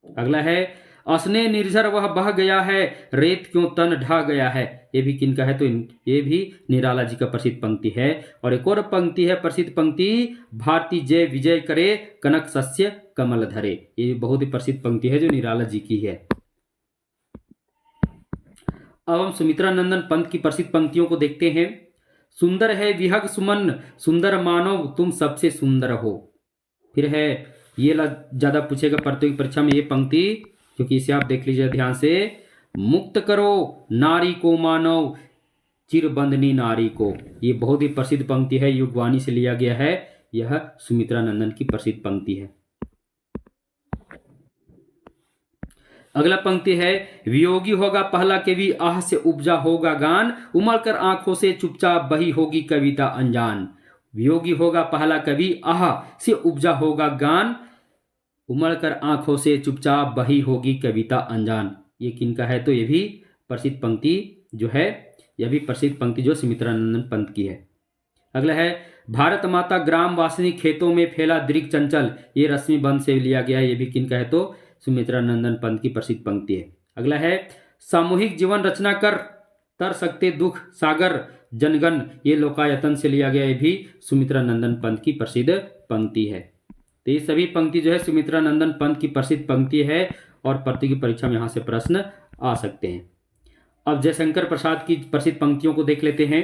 अगला है, असने निर्झर वह बह गया है, रेत क्यों तन ढह गया है। ये भी किनका है? तो ये भी निराला जी का प्रसिद्ध पंक्ति है। और एक और पंक्ति है प्रसिद्ध पंक्ति, भारती जय विजय करे, कनक सस्य कमल धरे। ये बहुत ही प्रसिद्ध पंक्ति है जो निराला जी की है। अब हम सुमित्रा नंदन पंत की प्रसिद्ध पंक्तियों को देखते हैं। सुंदर है विहग सुमन, सुंदर मानव तुम सबसे सुंदर हो। फिर है, ये ज्यादा पूछेगा प्रतियोगी परीक्षा में ये पंक्ति, क्योंकि इसे आप देख लीजिए ध्यान से। मुक्त करो नारी को मानव, चिरबंधनी नारी को। ये बहुत ही प्रसिद्ध पंक्ति है, युगवाणी से लिया गया है। यह सुमित्रा नंदन की प्रसिद्ध पंक्ति है। अगला पंक्ति है, वियोगी होगा पहला कवि, आह से उपजा होगा गान, उमड़ कर आंखों से चुपचाप बही होगी कविता अनजान। वियोगी होगा पहला कवि, आह से उपजा होगा गान, उमड़ कर आंखों से चुपचाप बही होगी कविता अनजान। ये किनका है? तो ये भी प्रसिद्ध पंक्ति जो है, यह भी प्रसिद्ध पंक्ति जो सुमित्रा नंदन पंत की है। अगला है, भारत माता ग्राम वासिनी खेतों में फैला दृग चंचल। ये रश्मि बंध से लिया गया है। ये भी किनका है? तो सुमित्रा नंदन पंत की प्रसिद्ध पंक्ति है। अगला है, सामूहिक जीवन रचना कर तर सकते दुख सागर जनगण। ये लोकायतन से लिया गया, ये भी सुमित्रा नंदन पंत की प्रसिद्ध पंक्ति है। तो ये सभी पंक्ति जो है सुमित्रा नंदन पंत की प्रसिद्ध पंक्ति है और प्रतियोगी परीक्षा में यहाँ से प्रश्न आ सकते हैं। अब जयशंकर प्रसाद की प्रसिद्ध पंक्तियों को देख लेते हैं।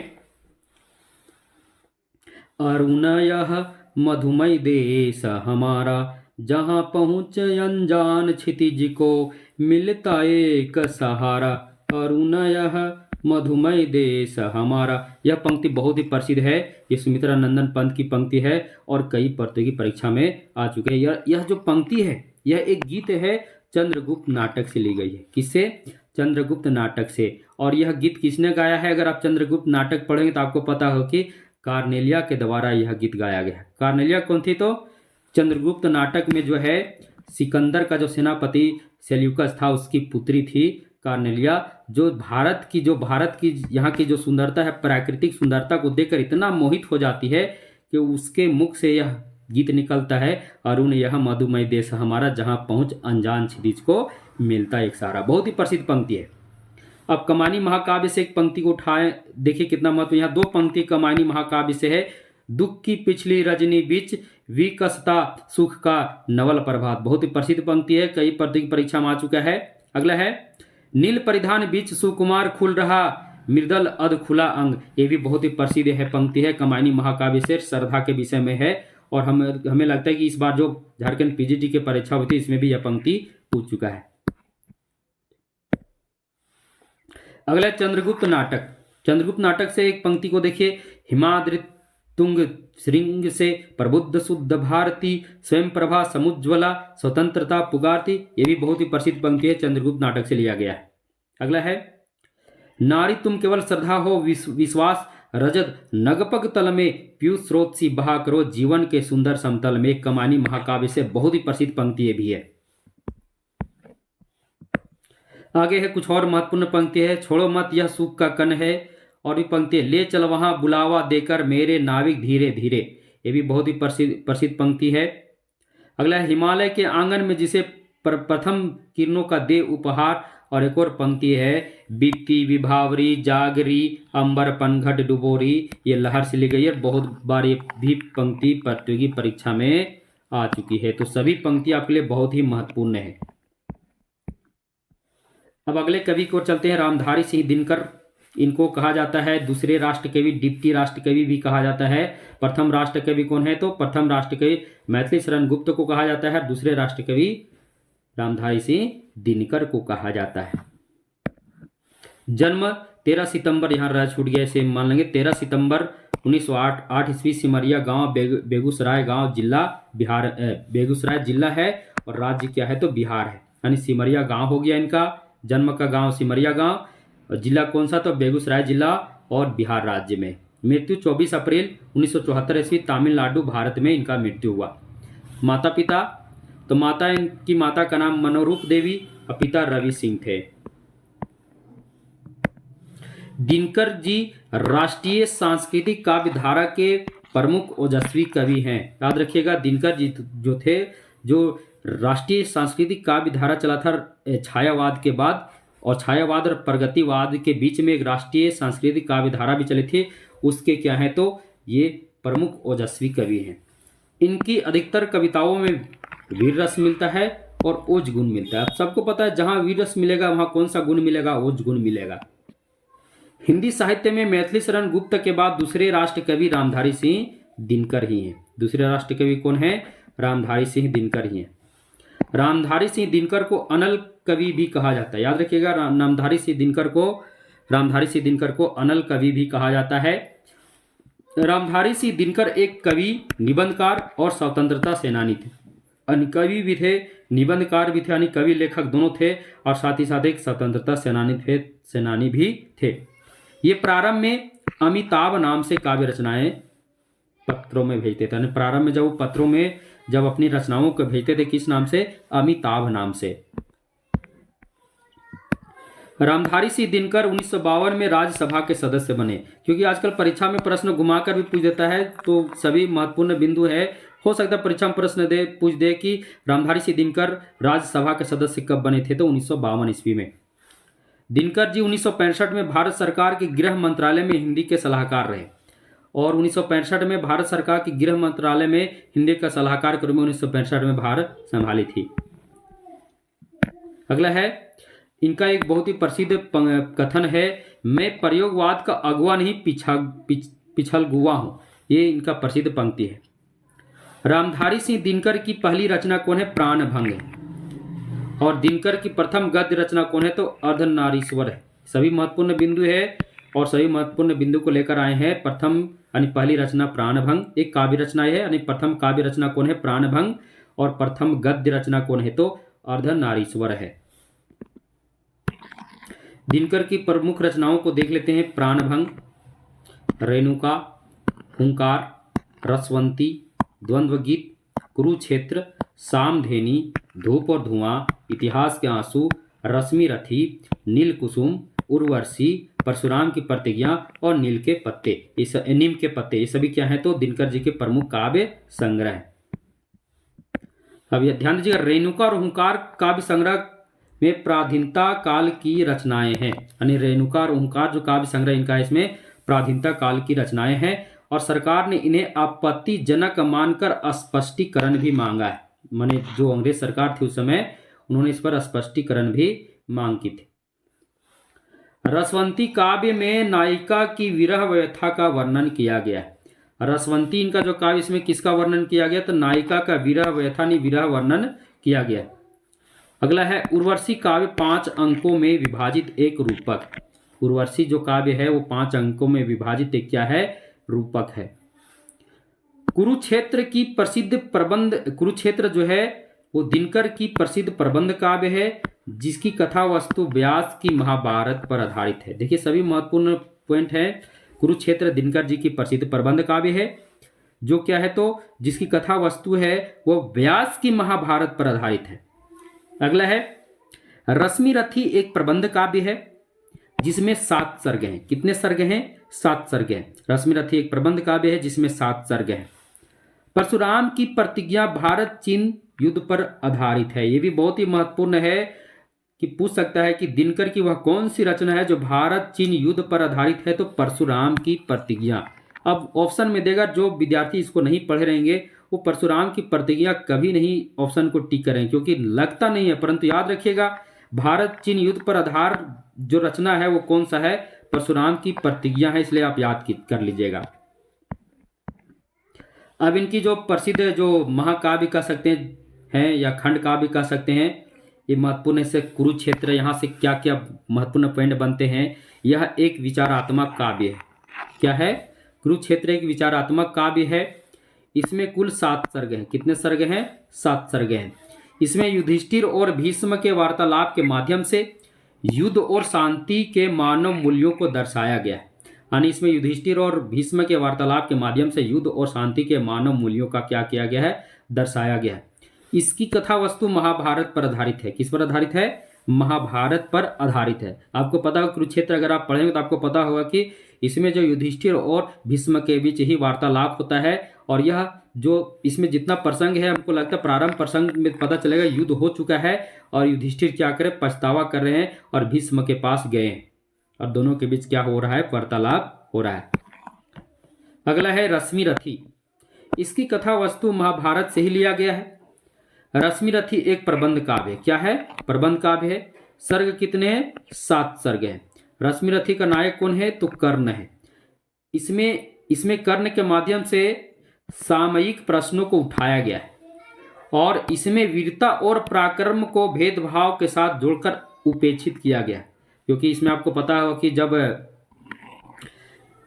अरुण यह मधुमय देश हमारा, जहाँ पहुँच अनजान क्षितिज को मिलता एक सहारा। अरुण यह मधुमय देश हमारा। यह पंक्ति बहुत ही प्रसिद्ध है। ये सुमित्रा नंदन पंत की पंक्ति है और कई प्रतियोगी परीक्षा में आ चुके हैं। यह जो पंक्ति है यह एक गीत है, चंद्रगुप्त नाटक से ली गई है। किससे? चंद्रगुप्त नाटक से। और यह गीत किसने गाया है? अगर आप चंद्रगुप्त नाटक पढ़ेंगे तो आपको पता हो कि कार्नेलिया के द्वारा यह गीत गाया गया है। कार्नेलिया कौन थी? तो चंद्रगुप्त नाटक में जो है सिकंदर का जो सेनापति सेल्यूकस था उसकी पुत्री थी कार्नेलिया, जो भारत की यहाँ की जो सुंदरता है, प्राकृतिक सुंदरता को देखकर इतना मोहित हो जाती है कि उसके मुख से यह गीत निकलता है, अरुण यह मधुमय देश हमारा, जहाँ पहुँच अनजान क्षितिज को मिलता एक सहारा। बहुत ही प्रसिद्ध पंक्ति है। अब कमानी महाकाव्य से एक पंक्ति को उठाएं, देखिए कितना महत्व। यहाँ दो पंक्ति कमानी महाकाव्य से है। दुख की पिछली रजनी बीच विकसता सुख का नवल प्रभात। बहुत ही प्रसिद्ध पंक्ति है, कई परीक्षा में आ चुका है। अगला है नील परिधान बीच सुकुमार खुल रहा मृदल अध खुला अंग। ये भी बहुत ही प्रसिद्ध है पंक्ति है, कमायनी महाकाव्य से श्रद्धा के विषय में है। और हमें लगता है कि इस बार जो झारखंड पीजीटी की परीक्षा हुई थी इसमें भी यह पंक्ति पूछ चुका है। अगला चंद्रगुप्त नाटक। चंद्रगुप्त नाटक से एक पंक्ति को देखिए, हिमाद्रि तुंग श्रृंग से प्रबुद्ध शुद्ध भारती स्वयं प्रभा समुज्ज्वला स्वतंत्रता पुगारती। ये भी बहुत ही प्रसिद्ध पंक्ति है, चंद्रगुप्त नाटक से लिया गया है। अगला है नारी तुम केवल श्रद्धा हो विश्वास रजत नगपग तल में पीयूष स्रोत सी बहा करो जीवन के सुंदर समतल में। कमानी महाकाव्य से बहुत ही प्रसिद्ध पंक्ति ये भी है। आगे है कुछ और महत्वपूर्ण पंक्ति है, छोड़ो मत यह सुख का कन है। और भी पंक्ति है, ले चल वहां बुलावा देकर मेरे नाविक धीरे धीरे। ये भी बहुत ही प्रसिद्ध पंक्ति है। अगला है हिमालय के आंगन में जिसे प्रथम किरणों का दे उपहार। और एक और पंक्ति है, बीती विभावरी जागरी अंबर पनघट डुबोरी। ये लहर से ली गई है, बहुत बार ये भी पंक्ति प्रतियोगी परीक्षा में आ चुकी है। तो सभी पंक्ति आपके लिए बहुत ही महत्वपूर्ण है। अब अगले कवि को चलते हैं, रामधारी सिंह दिनकर। इनको कहा जाता है दूसरे राष्ट्र कवि, डिप्टी राष्ट्र कवि भी कहा जाता है। प्रथम राष्ट्र कवि कौन है, तो प्रथम राष्ट्र कवि मैथिली शरण गुप्त को कहा जाता है। दूसरे राष्ट्र कवि रामधारी सिंह दिनकर को कहा जाता है। जन्म 13 सितंबर, यहाँ रह छूट गया इसे मान लेंगे, 13 सितंबर 1908 ईस्वी, सिमरिया गांव बेगूसराय गांव जिला बिहार, बेगूसराय जिला है और राज्य क्या है तो बिहार है। यानी सिमरिया गांव हो गया इनका, जन्म का गांव सिमरिया गांव और जिला कौन सा तो बेगूसराय जिला और बिहार राज्य में। मृत्यु 24 अप्रैल 1974 ईस्वी, तमिलनाडु भारत में इनका मृत्यु हुआ। माता पिता, तो माता इनकी माता का नाम मनोरूप देवी और पिता रवि सिंह थे। दिनकर जी राष्ट्रीय सांस्कृतिक काव्य धारा के प्रमुख ओजस्वी कवि हैं। याद रखिएगा, दिनकर जी जो थे, जो राष्ट्रीय सांस्कृतिक काव्य धारा चला था छायावाद के बाद, और छायावाद और प्रगतिवाद के बीच में एक राष्ट्रीय सांस्कृतिक काव्य धारा भी चली थी, उसके क्या है तो ये प्रमुख ओजस्वी कवि हैं। इनकी अधिकतर कविताओं में वीर रस मिलता है और ओज गुण मिलता है। अब सबको पता है जहां वीर रस मिलेगा वहां कौन सा गुण मिलेगा, ओज गुण मिलेगा। हिंदी साहित्य में मैथिली शरण गुप्त के बाद दूसरे राष्ट्र कवि रामधारी सिंह दिनकर ही हैं। दूसरे राष्ट्र कवि कौन है, रामधारी सिंह दिनकर ही हैं। रामधारी सिंह दिनकर को अनल कवि भी कहा जाता है। याद रखिएगा, रामधारी सिंह दिनकर को अनल कवि भी कहा जाता है। रामधारी सिंह दिनकर एक कवि, निबंधकार और स्वतंत्रता सेनानी थे। कवि भी थे, निबंधकार भी थे, यानी कवि लेखक दोनों थे, और साथ ही साथ एक स्वतंत्रता सेनानी भी थे। ये प्रारंभ में अमिताभ नाम से काव्य रचनाएं पत्रों में भेजते थे। प्रारंभ में जब वो पत्रों में जब अपनी रचनाओं को भेजते थे, किस नाम से, अमिताभ नाम से। रामधारी सिंह दिनकर 1952 में राज्यसभा के सदस्य बने। क्योंकि आजकल परीक्षा में प्रश्न घुमाकर भी पूछ देता है, तो सभी महत्वपूर्ण बिंदु है। हो सकता है परीक्षा में प्रश्न पूछ दे कि रामधारी सिंह दिनकर राज्यसभा के सदस्य कब बने थे, तो 1952 ईस्वी में। दिनकर जी 1965 में भारत सरकार के गृह मंत्रालय में हिंदी के सलाहकार रहे, और 1965 में भारत सरकार के गृह मंत्रालय में हिंदी का सलाहकार के रूप में 1965 में भारत संभाली थी। अगला है, इनका एक बहुत ही प्रसिद्ध कथन है, मैं प्रयोगवाद का अगुआ नहीं पिछलगुआ हूं। ये इनका प्रसिद्ध पंक्ति है। रामधारी सिंह दिनकर की पहली रचना कौन है, प्राणभंग। और दिनकर की प्रथम गद्य रचना कौन है, तो अर्धनारीश्वर है। सभी महत्वपूर्ण बिंदु है और सभी महत्वपूर्ण बिंदु को लेकर आए हैं। प्रथम यानी पहली रचना प्राणभंग, एक काव्य रचना है, यानी प्रथम काव्य रचना कौन है, प्राणभंग, और प्रथम गद्य रचना कौन है, तो अर्धनारीश्वर है। दिनकर की प्रमुख रचनाओं को देख लेते हैं। प्राणभंग, रेणुका, हुंकार, रसवंती, द्वंद्व गीत, कुरुक्षेत्र, सामधेनी, धूप और धुआं, इतिहास के आंसू, रश्मि रथी, नील कुसुम, उर्वशी, परशुराम की प्रतिज्ञा और नीम के पत्ते, ये सभी क्या हैं तो दिनकर जी के प्रमुख काव्य संग्रह हैं। अब यह ध्यान दीजिएगा, रेणुका और हुंकार काव्य संग्रह में प्राधीनता काल की रचनाएं हैं। यानी रेणुका और हुंकार जो काव्य संग्रह इनका है, इसमें प्राधीनता काल की रचनाएं हैं। और सरकार ने इन्हें आपत्तिजनक मानकर स्पष्टीकरण भी मांगा है। माने जो अंग्रेज सरकार थी उस समय, उन्होंने इस पर स्पष्टीकरण भी मांग की थी। रसवंती काव्य में नायिका की विरह व्यथा का वर्णन किया गया है। रसवंती इनका जो काव्य, इसमें किसका वर्णन किया गया? तो नायिका का विरह व्यथा नहीं, विरह वर्णन किया गया। अगला है उर्वशी काव्य 5 अंकों में विभाजित एक रूपक। उर्वशी जो काव्य है वो 5 अंकों में विभाजित एक क्या है? रूपक है। कुरुक्षेत्र की प्रसिद्ध प्रबंध, कुरुक्षेत्र जो है वो दिनकर की प्रसिद्ध प्रबंध काव्य है, जिसकी कथा वस्तु व्यास की महाभारत पर आधारित है। देखिए सभी महत्वपूर्ण पॉइंट है। कुरुक्षेत्र दिनकर जी की प्रसिद्ध प्रबंध काव्य है, जो क्या है तो जिसकी कथा वस्तु है वो व्यास की महाभारत पर आधारित है। अगला है रश्मि रथी, एक प्रबंध काव्य है जिसमें 7 सर्ग हैं। कितने सर्ग हैं? 7 सर्ग हैं। रश्मि रथी एक प्रबंध काव्य है जिसमें 7 सर्ग हैं। परशुराम की प्रतिज्ञा भारत चीन युद्ध पर आधारित है। यह भी बहुत ही महत्वपूर्ण है कि पूछ सकता है कि दिनकर की वह कौन सी रचना है जो भारत चीन युद्ध पर आधारित है? तो परशुराम की प्रतिज्ञा। अब ऑप्शन में देगा, जो विद्यार्थी इसको नहीं पढ़े रहेंगे वो परशुराम की प्रतिज्ञा कभी नहीं ऑप्शन को टिक करें, क्योंकि लगता नहीं है। परंतु याद रखिएगा, भारत चीन युद्ध पर आधार जो रचना है वो कौन सा है? परशुराम की प्रतिज्ञा है, इसलिए आप याद कर लीजिएगा। अब इनकी जो प्रसिद्ध जो महाकाव्य कह सकते हैं या खंड काव्य कह सकते हैं, ये महत्वपूर्ण से कुरुक्षेत्र, यहाँ से क्या क्या महत्वपूर्ण पॉइंट बनते हैं। यह एक विचारात्मक काव्य है। क्या है? कुरुक्षेत्र एक विचारात्मक काव्य है। इसमें कुल 7 सर्ग हैं। कितने सर्ग हैं? 7 सर्ग हैं। इसमें युधिष्ठिर और भीष्म के वार्तालाप के माध्यम से युद्ध और शांति के मानव मूल्यों को दर्शाया गया है। यानी इसमें युधिष्ठिर और भीष्म के वार्तालाप के माध्यम से युद्ध और शांति के मानव मूल्यों का क्या किया गया है? दर्शाया गया है। इसकी कथा वस्तु महाभारत पर आधारित है। किस पर आधारित है? महाभारत पर आधारित है। आपको पता होगा कुरुक्षेत्र अगर आप पढ़ेंगे तो आपको पता होगा कि इसमें जो युधिष्ठिर और भीष्म के बीच ही वार्तालाप होता है, और यह जो इसमें जितना प्रसंग है, हमको लगता है प्रारंभ प्रसंग में पता चलेगा युद्ध हो चुका है और युधिष्ठिर क्या करे? पछतावा कर रहे हैं और भीष्म के पास गए और दोनों के बीच क्या हो रहा है? वार्तालाप हो रहा है। अगला है रश्मि रथी। इसकी कथा वस्तु महाभारत से ही लिया गया है। रश्मि रथी एक प्रबंध काव्य। क्या है? प्रबंध काव्य है। सर्ग कितने हैं? 7 सर्ग हैं। रश्मि रथी का नायक कौन है? तो कर्ण है। इसमें कर्ण के माध्यम से सामयिक प्रश्नों को उठाया गया है और इसमें वीरता और पराक्रम को भेदभाव के साथ जोड़कर उपेक्षित किया गया, क्योंकि इसमें आपको पता होगा कि जब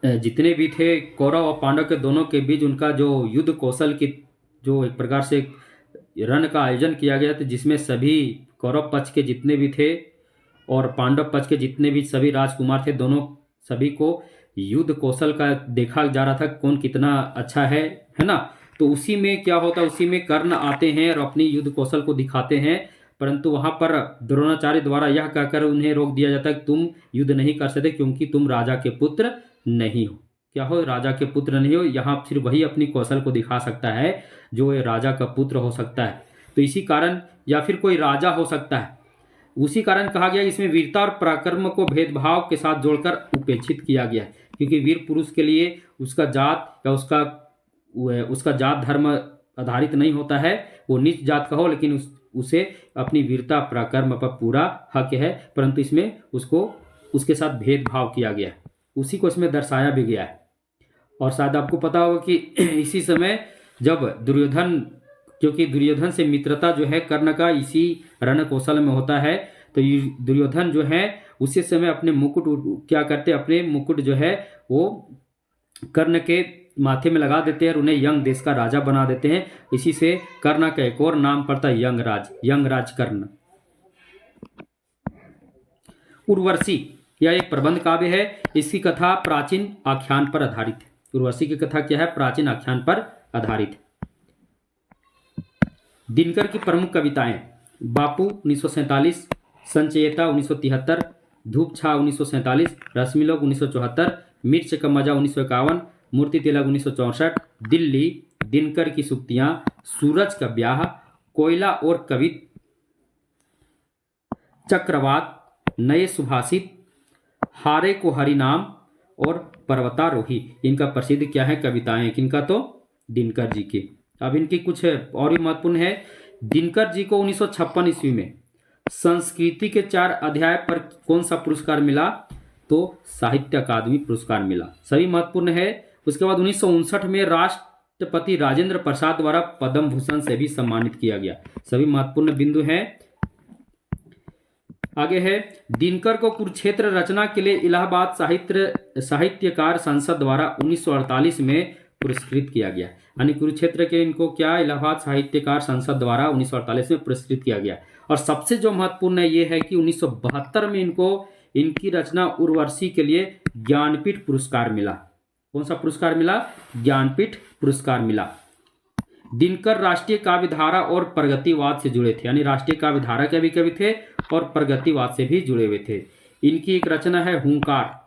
जितने भी थे कौरव और पांडव के दोनों के बीच उनका जो युद्ध कौशल की जो एक प्रकार से रण का आयोजन किया गया था, जिसमें सभी कौरव पक्ष के जितने भी थे और पांडव पक्ष के जितने भी सभी राजकुमार थे, दोनों सभी को युद्ध कौशल का देखा जा रहा था कौन कितना अच्छा है ना। तो उसी में क्या होता है, उसी में कर्ण आते हैं और अपनी युद्ध कौशल को दिखाते हैं, परंतु वहां पर द्रोणाचार्य द्वारा यह कहकर उन्हें रोक दिया जाता है कि तुम युद्ध नहीं कर सकते क्योंकि तुम राजा के पुत्र नहीं हो। क्या हो? राजा के पुत्र नहीं हो। यहाँ सिर्फ वही अपनी कौशल को दिखा सकता है जो ये राजा का पुत्र हो सकता है। तो इसी कारण, या फिर कोई राजा हो सकता है, उसी कारण कहा गया इसमें वीरता और पराक्रम को भेदभाव के साथ जोड़कर उपेक्षित किया गया है, क्योंकि वीर पुरुष के लिए उसका जात या उसका जात धर्म आधारित नहीं होता है। वो नीच जात का हो लेकिन उसे अपनी वीरता पराक्रम पर पूरा हक है, परंतु इसमें उसको उसके साथ भेदभाव किया गया है, उसी को इसमें दर्शाया भी गया है। और शायद आपको पता होगा कि इसी समय जब दुर्योधन, क्योंकि दुर्योधन से मित्रता जो है कर्ण का इसी रण कौशल में होता है, तो दुर्योधन जो है उसी समय अपने मुकुट क्या करते, अपने मुकुट जो है वो कर्ण के माथे में लगा देते हैं और उन्हें यंग देश का राजा बना देते हैं। इसी से कर्ण का एक और नाम पड़ता है यंगराज कर्ण। उर्वशी यह एक प्रबंध काव्य है। इसकी कथा प्राचीन आख्यान पर आधारित है। उर्वशी की कथा क्या है? प्राचीन आख्यान पर आधारित है। दिनकर की प्रमुख कविताएं: बापू 1947, संचयिता 1973, धूप छाव 1947, रश्मिलोक 1974, मिर्च का मजा 1951, मूर्ति तिलक 1964, दिल्ली, दिनकर की सुक्तियां, सूरज का ब्याह, कोयला और कवित, चक्रवात, नए सुभाषित, हारे को हरिनाम और पर्वतारोही। इनका प्रसिद्ध क्या है कविताएं, किनका, तो दिनकर जी की। अब इनकी कुछ और भी महत्वपूर्ण है। दिनकर जी को 1956 ईस्वी में संस्कृति के 4 अध्याय पर कौन सा पुरस्कार मिला, तो साहित्य अकादमी पुरस्कार मिला, सभी महत्वपूर्ण है। उसके बाद 1959 में राष्ट्रपति राजेंद्र प्रसाद द्वारा पद्म भूषण से भी सम्मानित किया गया, सभी महत्वपूर्ण बिंदु हैं। आगे है, दिनकर को कुरुक्षेत्र रचना के लिए इलाहाबाद साहित्यकार संसद द्वारा 1948 में पुरस्कृत किया गया। यानी कुरुक्षेत्र के इनको क्या इलाहाबाद साहित्यकार संसद द्वारा 1948 में पुरस्कृत किया गया। और सबसे जो महत्वपूर्ण है ये है कि 1972 में इनको इनकी रचना उर्वशी के लिए ज्ञानपीठ पुरस्कार मिला। कौन सा पुरस्कार मिला, ज्ञानपीठ पुरस्कार मिला। दिनकर राष्ट्रीय काव्यधारा और प्रगतिवाद से जुड़े थे, यानी राष्ट्रीय काव्यधारा के भी कवि थे और प्रगतिवाद से भी जुड़े हुए थे। इनकी एक रचना है हुंकार,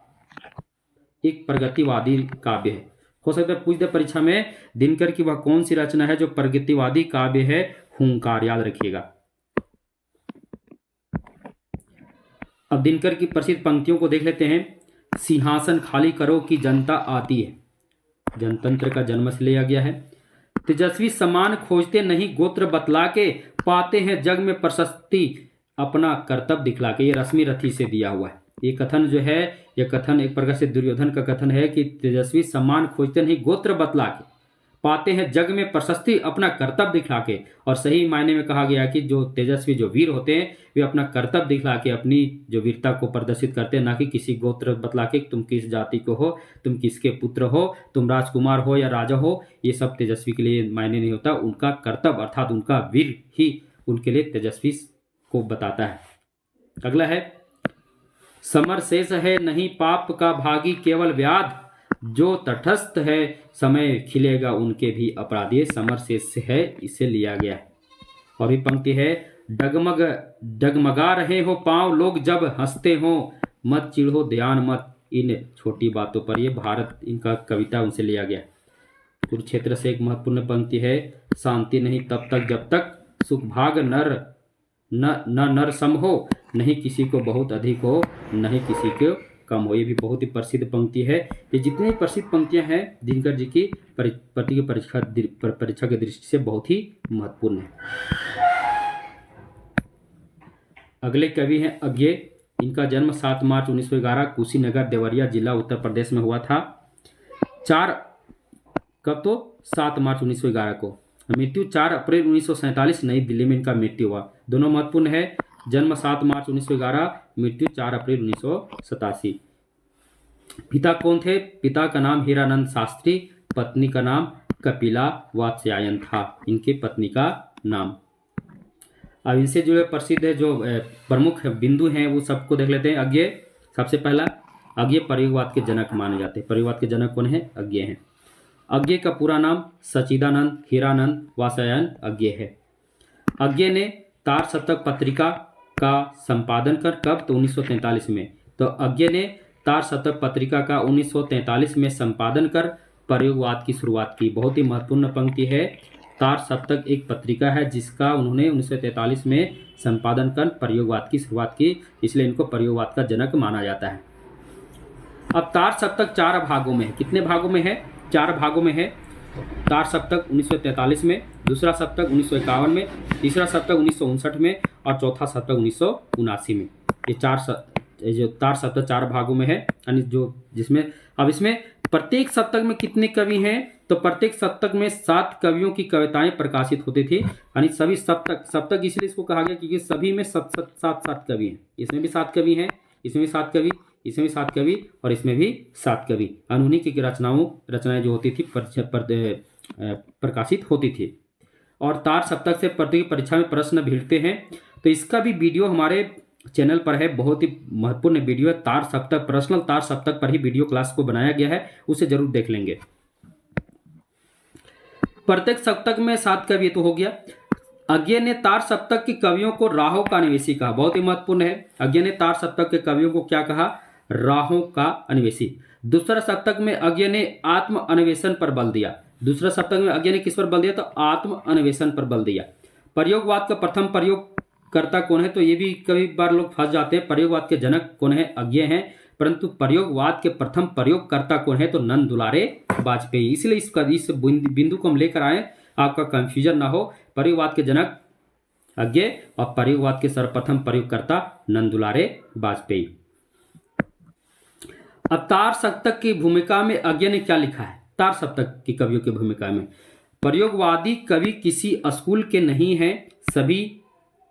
एक प्रगतिवादी काव्य है। हो सकता है पूछ दे परीक्षा में दिनकर की वह कौन सी रचना है जो प्रगतिवादी काव्य है, हुंकार, याद रखिएगा। अब दिनकर की प्रसिद्ध पंक्तियों को देख लेते हैं। सिंहासन खाली करो कि जनता आती है, जनतंत्र का जन्म से लिया गया है। तेजस्वी सम्मान खोजते नहीं गोत्र बतला के, पाते हैं जग में प्रशस्ति अपना कर्तव्य दिखला के। ये रश्मि रथी से दिया हुआ है। ये कथन जो है, ये कथन एक प्रकार से दुर्योधन का कथन है कि तेजस्वी सम्मान खोजते नहीं गोत्र बतला के, पाते हैं जग में प्रशस्ति अपना कर्तव्य दिखला के। और सही मायने में कहा गया कि जो तेजस्वी जो वीर होते हैं वे अपना कर्तव्य दिखला के अपनी जो वीरता को प्रदर्शित करते हैं, ना कि किसी गोत्र बतला के तुम किस जाति को हो, तुम किसके पुत्र हो, तुम राजकुमार हो या राजा हो, ये सब तेजस्वी के लिए मायने नहीं होता। उनका कर्तव्य अर्थात उनका वीर ही उनके लिए तेजस्वी को बताता है। अगला है, समर शेष है नहीं पाप का भागी केवल व्याध, जो तटस्थ है समय खिलेगा उनके भी अपराधी। समर शेष है, इससे लिया गया है। और भी पंक्ति है, डगमगा रहे हो पांव लोग जब हंसते हो, मत चिढ़ो ध्यान मत इन छोटी बातों पर। ये भारत इनका कविता उनसे लिया गया। कुरुक्षेत्र से एक महत्वपूर्ण पंक्ति है, शांति नहीं तब तक जब तक सुख भाग नर सम हो, नहीं किसी को बहुत अधिक हो नहीं किसी को कम हो। ये भी बहुत ही प्रसिद्ध पंक्ति है। ये जितनी प्रसिद्ध पंक्तियां हैं दिनकर जी की प्रति परीक्षा की दृष्टि से बहुत ही महत्वपूर्ण है। अगले कवि हैं अज्ञे। इनका जन्म 7 मार्च 1911 कुशीनगर देवरिया जिला उत्तर प्रदेश में हुआ था। 7 मार्च 1911 को। मृत्यु 4 अप्रैल 1947 नई दिल्ली में इनका मृत्यु हुआ। दोनों महत्वपूर्ण है। जन्म 7 मार्च 1911, मृत्यु 4 अप्रैल 1987। पिता कौन थे? पिता का नाम हीरानंद शास्त्री, पत्नी का नाम कपिला वात्स्यायन था, इनके पत्नी का नाम। अब इनसे जुड़े प्रसिद्ध जो प्रमुख बिंदु हैं वो सबको देख लेते हैं। अज्ञे, सबसे पहला अज्ञे प्रयोगवाद के जनक माने जाते हैं। प्रयोगवाद के जनक कौन है? अज्ञे हैं। अज्ञे का पूरा नाम सच्चिदानंद हीरानंद वात्स्यायन अज्ञे है। अज्ञे ने तार सप्तक पत्रिका का संपादन कर कब? तो 1943 में। तो अज्ञे ने तार सप्तक पत्रिका का 1943 में संपादन कर प्रयोगवाद की शुरुआत की। बहुत ही महत्वपूर्ण पंक्ति है। तार सप्तक एक पत्रिका है जिसका उन्होंने 1943 में संपादन कर प्रयोगवाद की शुरुआत की, इसलिए इनको प्रयोगवाद का जनक माना जाता है। अब तार सप्तक 4 भागों में है। कितने भागों में है? 4 भागों में है। तार सप्तक 1943 में, दूसरा सप्तक 1951 में, तीसरा सप्तक 1959 में और चौथा सप्तक 1979 में। ये जो तार सप्तक 4 भागों में है, यानी जो जिसमें अब इसमें प्रत्येक सप्तक में कितने कवि हैं? तो प्रत्येक सप्तक में 7 कवियों की कविताएं प्रकाशित होती थी। यानी सभी सप्तक इसलिए इसको कहा गया क्योंकि सभी में 7 कवि हैं। इसमें भी 7 कवि हैं, इसमें भी 7 कवि, इसमें भी 7 कवि और इसमें भी 7 कवि। उन्हीं की रचनाएं जो होती थी प्रकाशित होती थी। और तार सप्तक से प्रतियोगी परीक्षा में प्रश्न भिड़ते हैं, तो इसका भी वीडियो हमारे चैनल पर है। बहुत ही महत्वपूर्ण वीडियो है। तार सप्तक, पर्सनल तार सप्तक पर ही वीडियो क्लास को बनाया गया है, उसे जरूर देख लेंगे। प्रत्येक सप्तक में 7 कवि तो हो गया। अज्ञे ने तार सप्तक के कवियों को राहों का अन्वेषी कहा। बहुत ही महत्वपूर्ण है। अज्ञे ने तार सप्तक के कवियों को क्या कहा? राहों का अन्वेषी। दूसरा सप्तक में अज्ञे ने आत्म अन्वेषण पर बल दिया। दूसरा सप्तक में अज्ञे ने किस पर बल दिया? तो आत्म अन्वेषण पर बल दिया। प्रयोगवाद का प्रथम प्रयोगकर्ता कौन है? तो ये भी कई बार लोग फंस जाते हैं। प्रयोगवाद के जनक कौन है? अज्ञे हैं। परंतु प्रयोगवाद के प्रथम प्रयोगकर्ता कौन है, तो नंद दुलारे वाजपेयी। इसलिए इस बिंदु को हम लेकर आए, आपका कंफ्यूजन ना हो। प्रयोगवाद के जनक अज्ञे और प्रयोगवाद के सर्वप्रथम प्रयोगकर्ता नंद दुलारे वाजपेयी। अब तार सप्तक की भूमिका में अज्ञे ने क्या लिखा है? तार सप्तक की कवियों की भूमिका में प्रयोगवादी कवि किसी स्कूल के नहीं हैं, सभी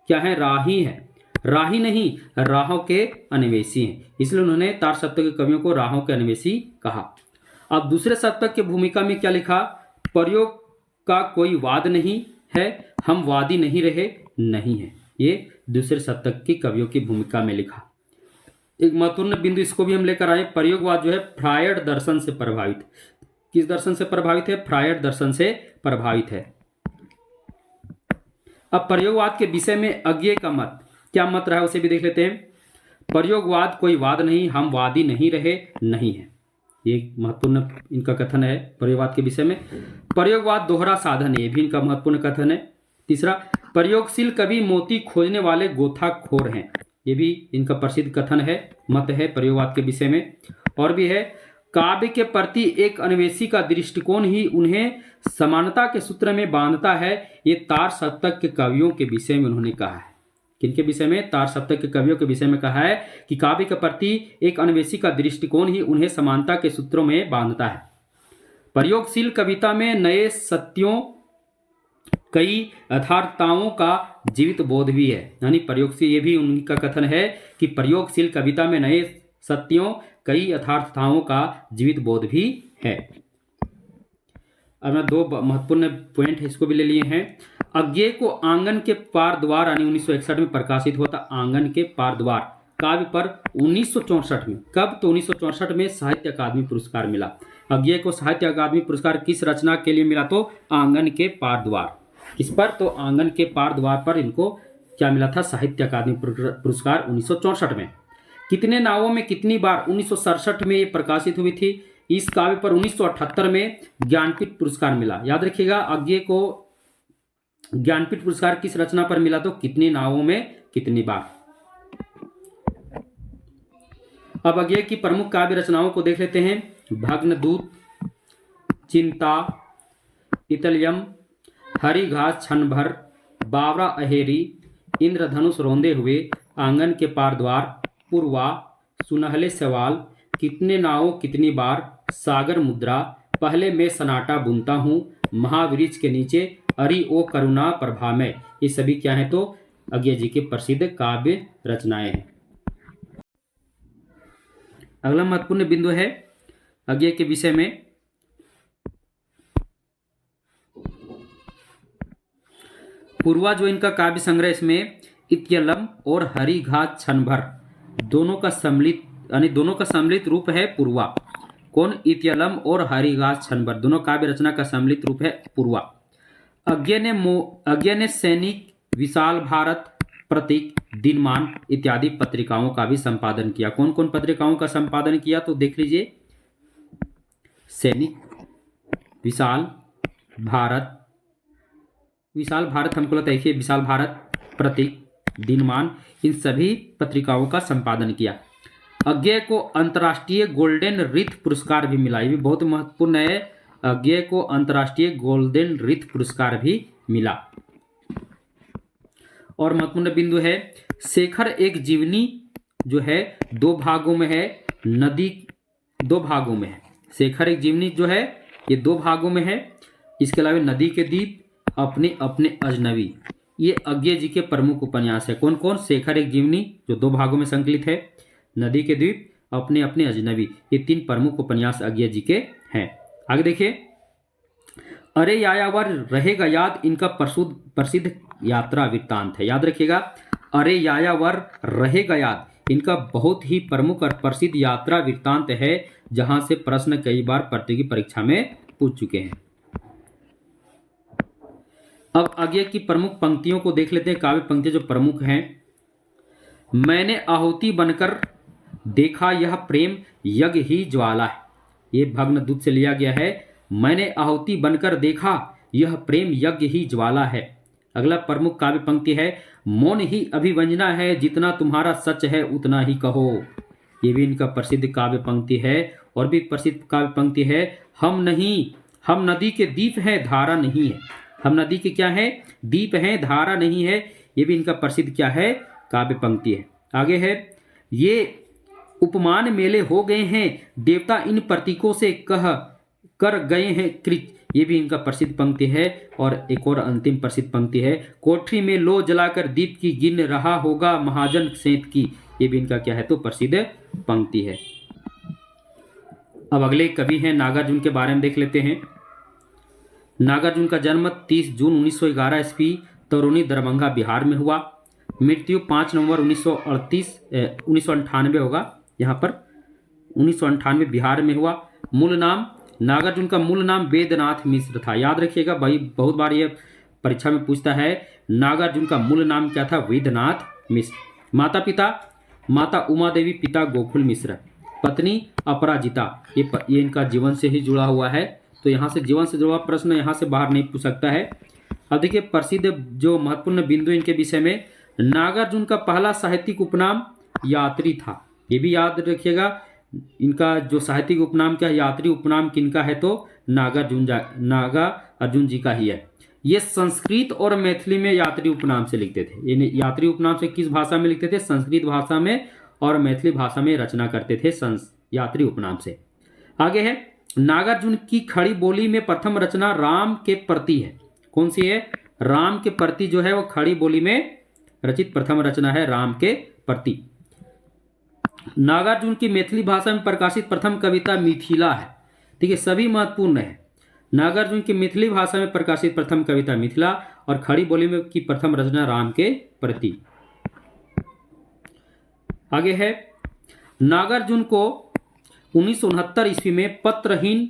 क्या है, राही हैं। राही नहीं, राहों के अन्वेषी हैं, इसलिए उन्होंने तार सप्तक के कवियों को राहों के अन्वेषी कहा। अब दूसरे सप्तक की भूमिका में क्या लिखा? प्रयोग का कोई वाद नहीं है, हम वादी नहीं रहे, नहीं है। ये दूसरे सप्तक की कवियों की भूमिका में लिखा। एक महत्वपूर्ण बिंदु इसको भी हम लेकर आए, प्रयोगवाद जो है फ्रायड दर्शन से प्रभावित। किस दर्शन से प्रभावित है? फ्रायड दर्शन से प्रभावित है। अब प्रयोगवाद के विषय में अज्ञे का मत, क्या मत रहा उसे भी देख लेते हैं। प्रयोगवाद कोई वाद नहीं, हम वादी नहीं रहे, नहीं है। ये महत्वपूर्ण इनका कथन है प्रयोगवाद के विषय में। प्रयोगवाद दोहरा साधन है, ये भी इनका महत्वपूर्ण कथन है। तीसरा, प्रयोगशील कवि मोती खोजने वाले गोताखोर हैं, ये भी इनका प्रसिद्ध कथन है, मत है प्रयोगवाद के विषय में। और भी है, काव्य के प्रति एक अन्वेषी का दृष्टिकोण ही उन्हें समानता के सूत्र में बांधता है। ये तार सप्तक के कवियों के विषय में उन्होंने कहा है। किनके विषय में? तार सप्तक के कवियों के विषय में कहा है कि काव्य के प्रति एक अन्वेषी का दृष्टिकोण ही उन्हें समानता के सूत्रों में बांधता है। प्रयोगशील कविता में नए सत्यों, कई यथार्थताओं का जीवित बोध भी है। यानी प्रयोगशील, ये भी उनका कथन है कि प्रयोगशील कविता में नए सत्यों, कई यथार्थताओं का जीवित बोध भी है। अब मैं दो महत्वपूर्ण पॉइंट है, इसको भी ले लिए हैं। अज्ञे को आंगन के पार द्वार यानी 1961 में प्रकाशित हुआ था। आंगन के पार द्वार काव्य पर 1964 में, कब? तो 1964 में साहित्य अकादमी पुरस्कार मिला। अज्ञे को साहित्य अकादमी पुरस्कार किस रचना के लिए मिला? तो आंगन के पार द्वार। किस पर? तो आंगन के पार द्वार पर इनको क्या मिला था? साहित्य अकादमी पुरस्कार 1964 में। कितने नावों में कितनी बार? 1967 में ये प्रकाशित हुई थी। इस काव्य पर 1978 में ज्ञानपीठ पुरस्कार मिला। याद रखिएगा, अज्ञे को ज्ञानपीठ पुरस्कार किस रचना पर मिला? तो कितनी नावों में कितनी बार। अब अज्ञे की प्रमुख काव्य रचनाओं को देख लेते हैं। भग्नदूत, चिंता, इतलियम, हरिघास क्षण भर, बावरा अहेरी, इंद्रधनुष रोंदे हुए, आंगन के पार द्वार, पूर्वा, सुनहले सवाल, कितने नावों कितनी बार, सागर मुद्रा, पहले मैं सनाटा बुनता हूँ, महावृक्ष के नीचे, अरि ओ करुणा प्रभा में। ये सभी क्या है? तो अज्ञे जी के प्रसिद्ध काव्य रचनाएं हैं। अगला महत्वपूर्ण बिंदु है अज्ञे के विषय में। पूर्वा जो इनका काव्य संग्रह, इसमें इत्यलम और हरिघास क्षण भर दोनों का सम्मिलित रूप है पूर्वा। कौन? इत्यलम और हरिघास क्षण भर दोनों काव्य रचना का सम्मिलित रूप है पूर्वा। अज्ञे ने सैनिक, विशाल भारत, प्रतीक, दिनमान इत्यादि पत्रिकाओं का भी संपादन किया। कौन कौन पत्रिकाओं का संपादन किया? तो देख लीजिए, सैनिक, विशाल भारत हमको लगता है, विशाल भारत, प्रतीक, दिनमान, इन सभी पत्रिकाओं का संपादन किया। अज्ञे को अंतर्राष्ट्रीय गोल्डन रिथ पुरस्कार भी मिला। ये भी बहुत महत्वपूर्ण है। अज्ञे को अंतर्राष्ट्रीय गोल्डन रिथ पुरस्कार भी मिला। और महत्वपूर्ण बिंदु है, शेखर एक जीवनी जो है दो भागों में है, नदी दो भागों में है। शेखर एक जीवनी जो है ये दो भागों में है। इसके अलावा नदी के द्वीप, अपने अपने अजनबी, ये अज्ञे जी के प्रमुख उपन्यास है। कौन कौन? शेखर एक जीवनी जो दो भागों में संकलित है, नदी के द्वीप, अपने अपने अजनबी, ये तीन प्रमुख उपन्यास अज्ञे जी के हैं। आगे देखिए, अरे यायावर रहेगा याद, इनका प्रसिद्ध यात्रा वृत्तांत है। याद रखिएगा, अरे यायावर रहेगा याद, इनका बहुत ही प्रमुख और प्रसिद्ध यात्रा वृत्तांत है, जहां से प्रश्न कई बार प्रतियोगी परीक्षा में पूछ चुके हैं। अब अज्ञे की प्रमुख पंक्तियों को देख लेते हैं, काव्य पंक्तियां जो प्रमुख हैं। मैंने आहुति बनकर देखा यह प्रेम यज्ञ ही ज्वाला है। ये भग्नदूत से लिया गया है। मैंने आहुति बनकर देखा यह प्रेम यज्ञ ही ज्वाला है। अगला प्रमुख काव्य पंक्ति है, मौन ही अभिव्यंजना है, जितना तुम्हारा सच है उतना ही कहो। ये भी इनका प्रसिद्ध काव्य पंक्ति है। और भी प्रसिद्ध काव्य पंक्ति है, हम नहीं, हम नदी के दीप हैं, धारा नहीं है। हम नदी के क्या है, दीप हैं, धारा नहीं है। ये भी इनका प्रसिद्ध क्या है, काव्य पंक्ति है। आगे है, ये उपमान मेले हो गए हैं, देवता इन प्रतीकों से कह कर गए हैं कृत। ये भी इनका प्रसिद्ध पंक्ति है। और एक और अंतिम प्रसिद्ध पंक्ति है, कोठरी में लो जलाकर दीप की गिन रहा होगा महाजन सेंत की। ये भी इनका क्या है, तो प्रसिद्ध पंक्ति है। अब अगले कवि हैं नागार्जुन के बारे में देख लेते हैं। नागार्जुन का जन्म 30 जून 1911 ईस्वी तरूनी दरभंगा बिहार में हुआ। मृत्यु 5 नवंबर 1998 होगा, यहाँ पर 1998 बिहार में हुआ। मूल नाम, नागार्जुन का मूल नाम वेदनाथ मिश्र था। याद रखिएगा भाई, बहुत बार ये परीक्षा में पूछता है, नागार्जुन का मूल नाम क्या था, वेदनाथ मिश्र। माता पिता, माता उमा देवी, पिता गोकुल मिश्र, पत्नी अपराजिता। ये इनका जीवन से ही जुड़ा हुआ है, तो यहाँ से जीवन से जुड़ा प्रश्न यहाँ से बाहर नहीं पूछ सकता है। अब देखिए प्रसिद्ध जो महत्वपूर्ण बिंदु इनके विषय में, नागार्जुन का पहला साहित्यिक उपनाम यात्री था। ये भी याद रखिएगा, इनका जो साहित्यिक उपनाम क्या है, यात्री उपनाम किनका है, तो नागार्जुन जी का ही है। ये संस्कृत और मैथिली में यात्री उपनाम से लिखते थे। ये यात्री उपनाम से किस भाषा में लिखते थे, संस्कृत भाषा में और मैथिली भाषा में रचना करते थे यात्री उपनाम से। आगे है, नागार्जुन की खड़ी बोली में प्रथम रचना राम के प्रति है। कौन सी है, राम के प्रति जो है वो खड़ी बोली में रचित प्रथम रचना है, राम के प्रति। नागार्जुन की मैथिली भाषा में प्रकाशित प्रथम कविता मिथिला है। ठीक है, सभी महत्वपूर्ण है। नागार्जुन की मैथिली भाषा में प्रकाशित प्रथम कविता मिथिला और खड़ी बोली में की प्रथम रचना राम के प्रति। आगे है, नागार्जुन को 1969 ईस्वी में पत्रहीन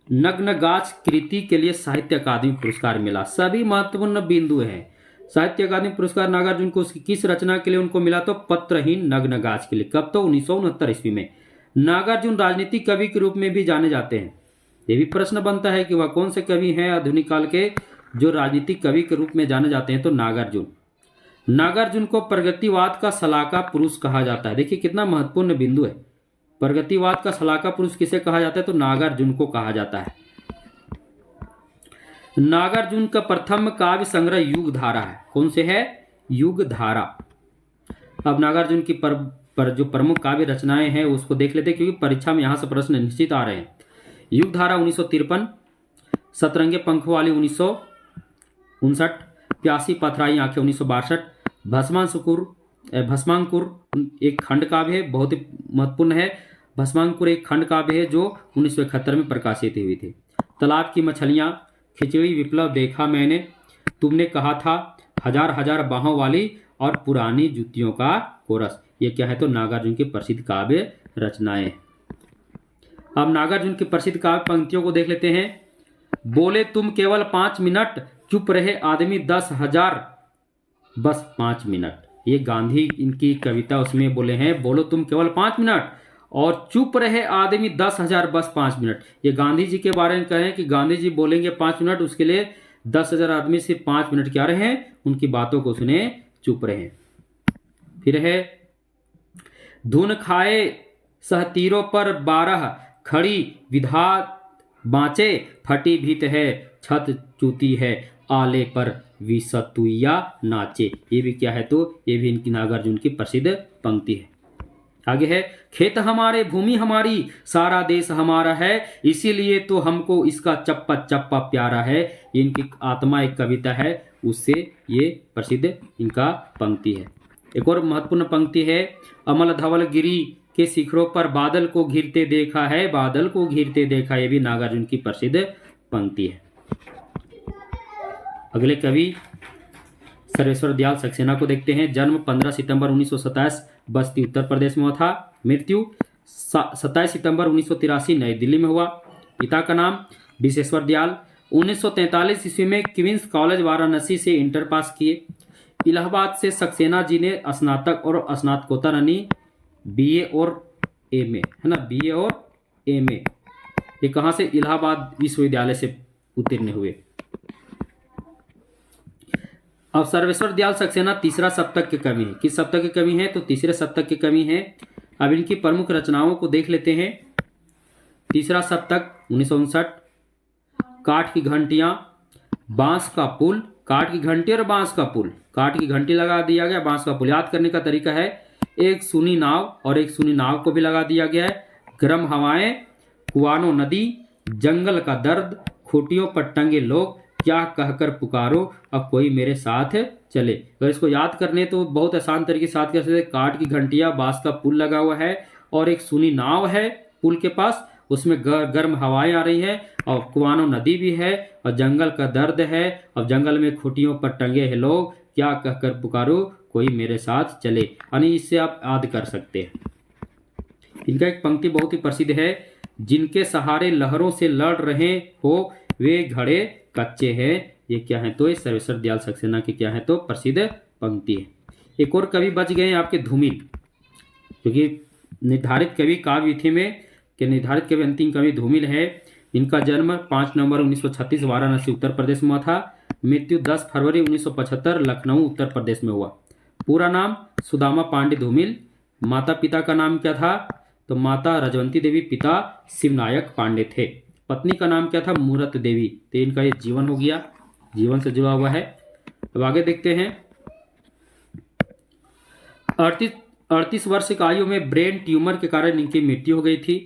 नग्नगाछ कृति के लिए साहित्य अकादमी पुरस्कार मिला। सभी महत्वपूर्ण बिंदु हैं। साहित्य अकादमी पुरस्कार नागार्जुन को किस रचना के लिए उनको मिला, तो पत्रहीन नग्नगाछ के लिए। कब, तो 1969 ईस्वी में। नागार्जुन राजनीतिक कवि के रूप में भी जाने जाते हैं। ये भी प्रश्न बनता है कि वह कौन से कवि हैं आधुनिक काल के जो राजनीतिक कवि के रूप में जाने जाते हैं, तो नागार्जुन को प्रगतिवाद का सलाहकार पुरुष कहा जाता है। देखिए कितना महत्वपूर्ण बिंदु है। प्रगतिवाद का सलाहकार पुरुष किसे कहा जाता है, तो नागार्जुन को कहा जाता है। नागार्जुन का प्रथम काव्य संग्रह युग धारा है। कौन से है, युग धारा। अब नागार्जुन की पर जो प्रमुख काव्य रचनाएं हैं उसको देख लेते हैं, क्योंकि परीक्षा में यहां से प्रश्न निश्चित आ रहे हैं। युग धारा 1953, सतरंगे पंखों वाली 1959, प्यासी पथराई आंखें 1962, भस्मांकुर एक खंड काव्य है, बहुत ही महत्वपूर्ण है। भस्मांकुर एक खंड काव्य है जो 1971 में प्रकाशित हुई थी। तालाब की मछलियां, खिचड़ी विप्लव देखा मैंने, तुमने कहा था, हजार हजार बाहों वाली और पुरानी जूतियों का कोरस। ये क्या है, तो नागार्जुन की प्रसिद्ध काव्य रचनाएं। अब नागार्जुन की प्रसिद्ध काव्य पंक्तियों को देख लेते हैं। बोले तुम केवल 5 मिनट, चुप रहे आदमी 10,000 बस 5 मिनट। ये गांधी इनकी कविता उसमें बोले हैं, बोलो तुम केवल 5 मिनट और चुप रहे आदमी 10,000 बस 5 मिनट। ये गांधी जी के बारे में कह रहे हैं कि गांधी जी बोलेंगे 5 मिनट, उसके लिए 10,000 आदमी सिर्फ 5 मिनट क्या रहे, उनकी बातों को सुने, चुप रहे। फिर है, धुन खाए सहतीरों पर 12 खड़ी विधा बाँचे, फटी भीत है छत चूती है, आले पर विसतुइया नाचे। ये भी क्या है, तो ये भी इनकी नागार्जुन की प्रसिद्ध पंक्ति है। आगे है, खेत हमारे भूमि हमारी, सारा देश हमारा है, इसीलिए तो हमको इसका चप्पा चप्पा प्यारा है। ये इनकी आत्मा एक कविता है, उससे ये प्रसिद्ध इनका पंक्ति है। एक और महत्वपूर्ण पंक्ति है, अमल धवल गिरी के शिखरों पर बादल को घिरते देखा है, बादल को घिरते देखा। ये भी नागार्जुन की प्रसिद्ध पंक्ति है। अगले कवि सर्वेश्वर दयाल सक्सेना को देखते हैं। जन्म 15 सितंबर 1927 बस्ती उत्तर प्रदेश में हुआ था। मृत्यु 27 सितंबर 1983 नई दिल्ली में हुआ। पिता का नाम विश्वेश्वर दयाल। 1943 ईस्वी में क्वींस कॉलेज वाराणसी से इंटर पास किए। इलाहाबाद से सक्सेना जी ने स्नातक और स्नातकोत्तर यानी बीए और एमए, है ना, बीए और एमए, ये कहाँ से, इलाहाबाद विश्वविद्यालय से उत्तीर्ण हुए। अब सर्वेश्वर दयाल सक्सेना तीसरा सप्तक के कवि हैं। किस सप्तक के कवि हैं, तो तीसरे सप्तक के कवि हैं। अब इनकी प्रमुख रचनाओं को देख लेते हैं। तीसरा सप्तक 1959, काठ की घंटियां, बांस का पुल, काठ की घंटी और बांस का पुल, काठ की घंटी लगा दिया गया, बांस का पुल। याद करने का तरीका है, एक सुनी नाव और एक सुनी नाव को भी लगा दिया गया है। गर्म हवाएं, कुआनो नदी, जंगल का दर्द, खूंटियों पर टंगे लोग, क्या कहकर पुकारो अब कोई मेरे साथ चले। अगर इसको याद करने तो बहुत आसान तरीके से याद कर सकते हैं। काठ की घंटियां, बांस का पुल लगा हुआ है और एक सुनी नाव है पुल के पास, उसमें गर्म हवाएं आ रही हैं और कुआनो नदी भी है और जंगल का दर्द है और जंगल में खूंटियों पर टंगे हैं लोग, क्या कहकर पुकारो कोई मेरे साथ चले। यानी इससे आप याद कर सकते हैं। इनका एक पंक्ति बहुत ही प्रसिद्ध है, जिनके सहारे लहरों से लड़ रहे हो वे घड़े कच्चे हैं। ये क्या है, तो ये सर्वेश्वर दयाल सक्सेना के क्या है, तो प्रसिद्ध पंक्ति है। एक और कवि बच गए हैं आपके, धूमिल, क्योंकि निर्धारित कवि काव्य विधि में के निर्धारित कवि अंतिम कवि धूमिल है। इनका जन्म 5 नवंबर 1936 वाराणसी उत्तर प्रदेश में हुआ था। मृत्यु 10 फरवरी 1975 लखनऊ उत्तर प्रदेश में हुआ। पूरा नाम सुदामा पांडे धूमिल। माता पिता का नाम क्या था, तो माता रजवंती देवी, पिता शिवनायक पांडे थे। पत्नी का नाम क्या था, मूरत देवी। तो इनका ये जीवन हो गया, जीवन से जुड़ा हुआ है। अब आगे देखते हैं। 38 वर्ष की आयु में ब्रेन ट्यूमर के कारण इनकी मृत्यु हो गई थी।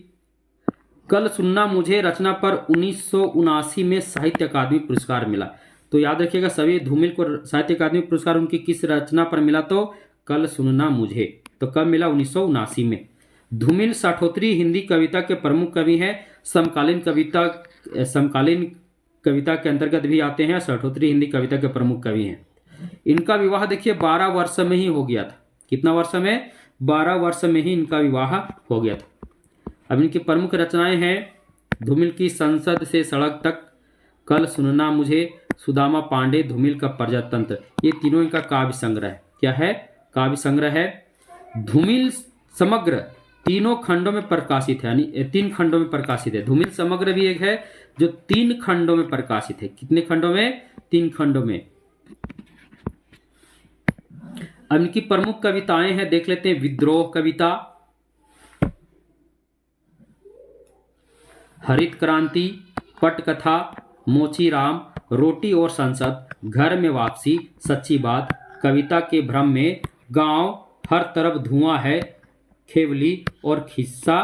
कल सुनना मुझे रचना पर 1979 में साहित्य अकादमी पुरस्कार मिला। तो याद रखिएगा सभी, धूमिल को साहित्य अकादमी पुरस्कार उनकी किस रचना पर मिला, तो कल सुनना मुझे। तो कब मिला, 1979 में। धूमिल साठोत्तरी हिंदी कविता के प्रमुख कवि हैं। समकालीन कविता के अंतर्गत भी आते हैं। साठोत्तरी हिंदी कविता के प्रमुख कवि हैं। इनका विवाह देखिए 12 वर्ष में ही हो गया था। कितना वर्ष में, 12 वर्ष में ही इनका विवाह हो गया था। अब इनकी प्रमुख रचनाएं हैं धूमिल की संसद से सड़क तक, कल सुनना मुझे, सुदामा पांडे, धूमिल का प्रजातंत्र। ये तीनों इनका काव्य संग्रह है। क्या है, काव्य संग्रह है। धूमिल समग्र तीनों खंडों में प्रकाशित है, यानी 3 खंडों में प्रकाशित है। धूमिल समग्र भी एक है जो 3 खंडों में प्रकाशित है। कितने खंडों में, 3 खंडों में। अब इनकी प्रमुख कविताएं हैं, देख लेते हैं। विद्रोह कविता, हरित क्रांति, पटकथा, मोचीराम, रोटी और संसद, घर में वापसी, सच्ची बात, कविता के भ्रम में, गांव, हर तरफ धुआं है, खेवली और खिस्सा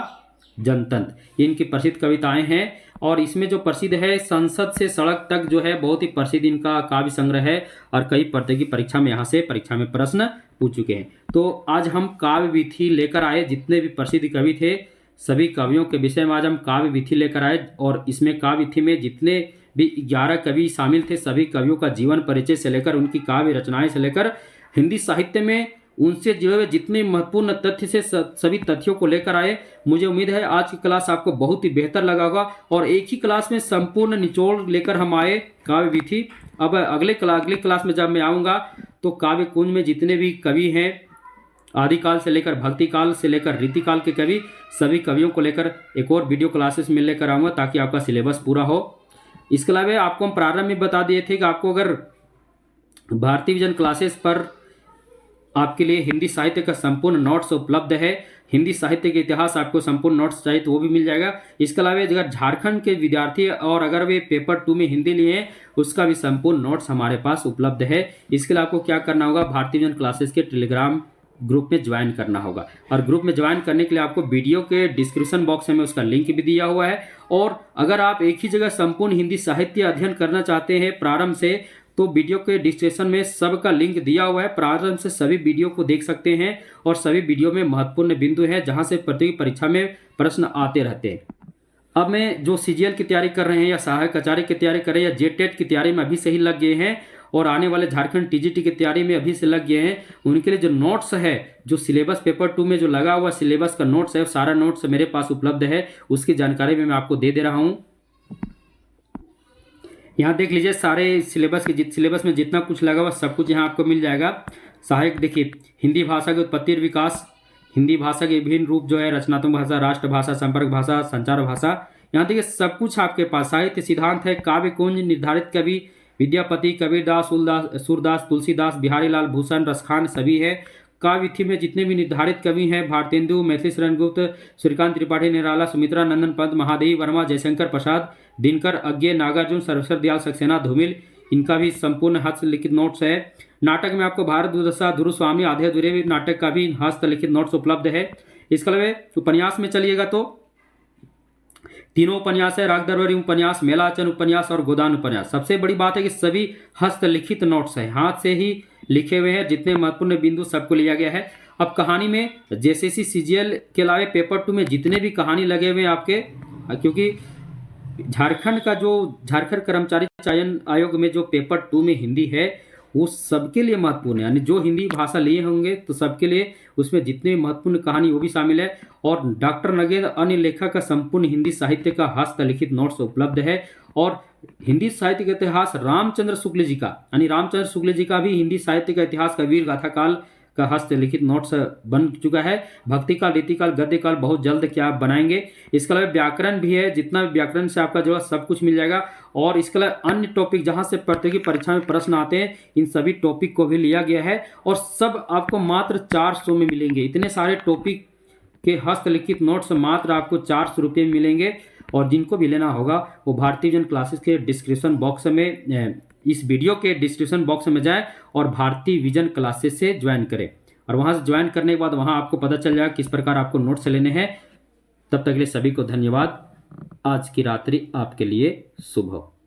जनतंत्र। ये इनकी प्रसिद्ध कविताएं हैं। और इसमें जो प्रसिद्ध है, संसद से सड़क तक जो है, बहुत ही प्रसिद्ध इनका काव्य संग्रह है और कई प्रतियोगी परीक्षा में यहाँ से परीक्षा में प्रश्न पूछ चुके हैं। तो आज हम काव्य विधि लेकर आए, जितने भी प्रसिद्ध कवि थे सभी कवियों के विषय में आज हम काव्य विधि लेकर आए। और इसमें काव्य विधि में जितने भी 11 कवि शामिल थे, सभी कवियों का जीवन परिचय से लेकर उनकी काव्य रचनाएं से लेकर हिंदी साहित्य में उनसे जुड़े हुए जितने महत्वपूर्ण तथ्य से सभी तथ्यों को लेकर आए। मुझे उम्मीद है आज की क्लास आपको बहुत ही बेहतर लगा होगा और एक ही क्लास में संपूर्ण निचोड़ लेकर हम आए काव्य विधि। अब अगले क्लास में जब मैं आऊँगा तो काव्य कुंज में जितने भी कवि हैं, आदिकाल से लेकर भक्ति काल से लेकर रीतिकाल के कवि, सभी कवियों को लेकर एक और वीडियो क्लासेस में लेकर आऊँगा ताकि आपका सिलेबस पूरा हो। इसके अलावा आपको हम प्रारंभ में बता दिए थे कि आपको अगर भारतीय विजन क्लासेस पर आपके लिए हिंदी साहित्य का संपूर्ण नोट्स उपलब्ध है। हिंदी साहित्य के इतिहास आपको संपूर्ण नोट्स चाहिए तो वो भी मिल जाएगा। इसके अलावा अगर झारखंड के विद्यार्थी और अगर वे पेपर 2 में हिंदी लिए हैं, उसका भी संपूर्ण नोट्स हमारे पास उपलब्ध है। इसके लिए आपको क्या करना होगा, भारतीय विजन क्लासेस के टेलीग्राम ग्रुप में ज्वाइन करना होगा। और ग्रुप में ज्वाइन करने के लिए आपको वीडियो के डिस्क्रिप्शन बॉक्स में उसका लिंक भी दिया हुआ है। और अगर आप एक ही जगह संपूर्ण हिंदी साहित्य अध्ययन करना चाहते हैं प्रारंभ से, तो वीडियो के डिस्क्रिप्शन में सबका लिंक दिया हुआ है। प्रारंभ से सभी वीडियो को देख सकते हैं और सभी वीडियो में महत्वपूर्ण बिंदु है जहां से प्रतियोगी परीक्षा में प्रश्न आते रहते हैं। अब मैं जो सीजीएल की तैयारी कर रहे हैं या सहायक आचार्य की तैयारी कर रहे हैं या जेटेट की तैयारी में अभी से ही लग गए हैं और आने वाले झारखंड टीजीटी की तैयारी में अभी से लग गए हैं, उनके लिए जो नोट्स है, जो सिलेबस पेपर 2 में जो लगा हुआ सिलेबस का नोट्स है, सारा नोट्स मेरे पास उपलब्ध है। उसकी जानकारी भी मैं आपको दे रहा हूं। यहाँ देख लीजिए सारे सिलेबस में जितना कुछ लगा हुआ सब कुछ यहाँ आपको मिल जाएगा। सहायक देखिए, हिंदी भाषा की उत्पत्ति और विकास, हिंदी भाषा के विभिन्न रूप जो है, रचनात्मक भाषा, राष्ट्रभाषा, संपर्क भाषा, संचार भाषा, यहाँ देखिए सब कुछ आपके पास। साहित्य सिद्धांत है, काव्य कुंज, निर्धारित कवि, विद्यापति, कबीरदास, सूरदास, तुलसीदास, बिहारी लाल भूषण, रसखान सभी है। काव्य थी में जितने भी निर्धारित कवि हैं, भारतेंदु, मैथिली शरण गुप्त, सूर्यकांत त्रिपाठी, निराला, सुमित्रा नंदन पंत, महादेवी वर्मा, जयशंकर प्रसाद, दिनकर अज्ञे, नागार्जुन, सर्वेश्वर दयाल सक्सेना, धूमिल, इनका भी संपूर्ण हस्तलिखित नोट्स है। नाटक में आपको भारत दुर्दशा, ध्रुव स्वामी, आधे अधूरे भी नाटक का भी हस्तलिखित नोट्स उपलब्ध है। इसके अलावा उपन्यास में चलिएगा तो तीनों उपन्यास है, राग दरबारी उपन्यास, मेलाचन उपन्यास और गोदान उपन्यास। सबसे बड़ी बात है कि सभी हस्तलिखित नोट्स है, हाथ से ही लिखे हुए हैं, जितने महत्वपूर्ण बिंदु सबको लिया गया है। अब कहानी में जेसीसी सीजीएल के अलावा पेपर 2 में जितने भी कहानी लगे हुए हैं आपके, क्योंकि झारखंड का जो झारखंड कर्मचारी चयन आयोग में जो पेपर 2 में हिंदी है वो सबके लिए महत्वपूर्ण है, यानी जो हिंदी भाषा लिए होंगे तो सबके लिए उसमें जितने महत्वपूर्ण कहानी वो भी शामिल है। और डॉक्टर नगेंद्र अन्य लेखक का संपूर्ण हिंदी साहित्य का हस्तलिखित नोट्स उपलब्ध है। और हिंदी साहित्य का इतिहास रामचंद्र शुक्ल जी का, यानी रामचंद्र शुक्ल जी का भी हिंदी साहित्य का इतिहास का वीर गाथा काल का हस्तलिखित नोट्स बन चुका है। भक्ति काल, रीति काल, गद्य काल बहुत जल्द क्या आप बनाएंगे। इसके अलावा व्याकरण भी है, जितना भी व्याकरण से आपका जो है सब कुछ मिल जाएगा। और इसके अलावा अन्य टॉपिक जहां से प्रतियोगी परीक्षा में प्रश्न आते हैं, इन सभी टॉपिक को भी लिया गया है और सब आपको मात्र 400 में मिलेंगे। इतने सारे टॉपिक के हस्तलिखित नोट्स मात्र आपको 400 रुपये में मिलेंगे। और जिनको भी लेना होगा वो भारतीय विजन क्लासेस के डिस्क्रिप्शन बॉक्स में, इस वीडियो के डिस्क्रिप्शन बॉक्स में जाएं और भारतीय विजन क्लासेस से ज्वाइन करें। और वहां से ज्वाइन करने के बाद वहां आपको पता चल जाएगा किस प्रकार आपको नोट्स लेने हैं। तब तक के लिए सभी को धन्यवाद। आज की रात्रि आपके लिए शुभ हो।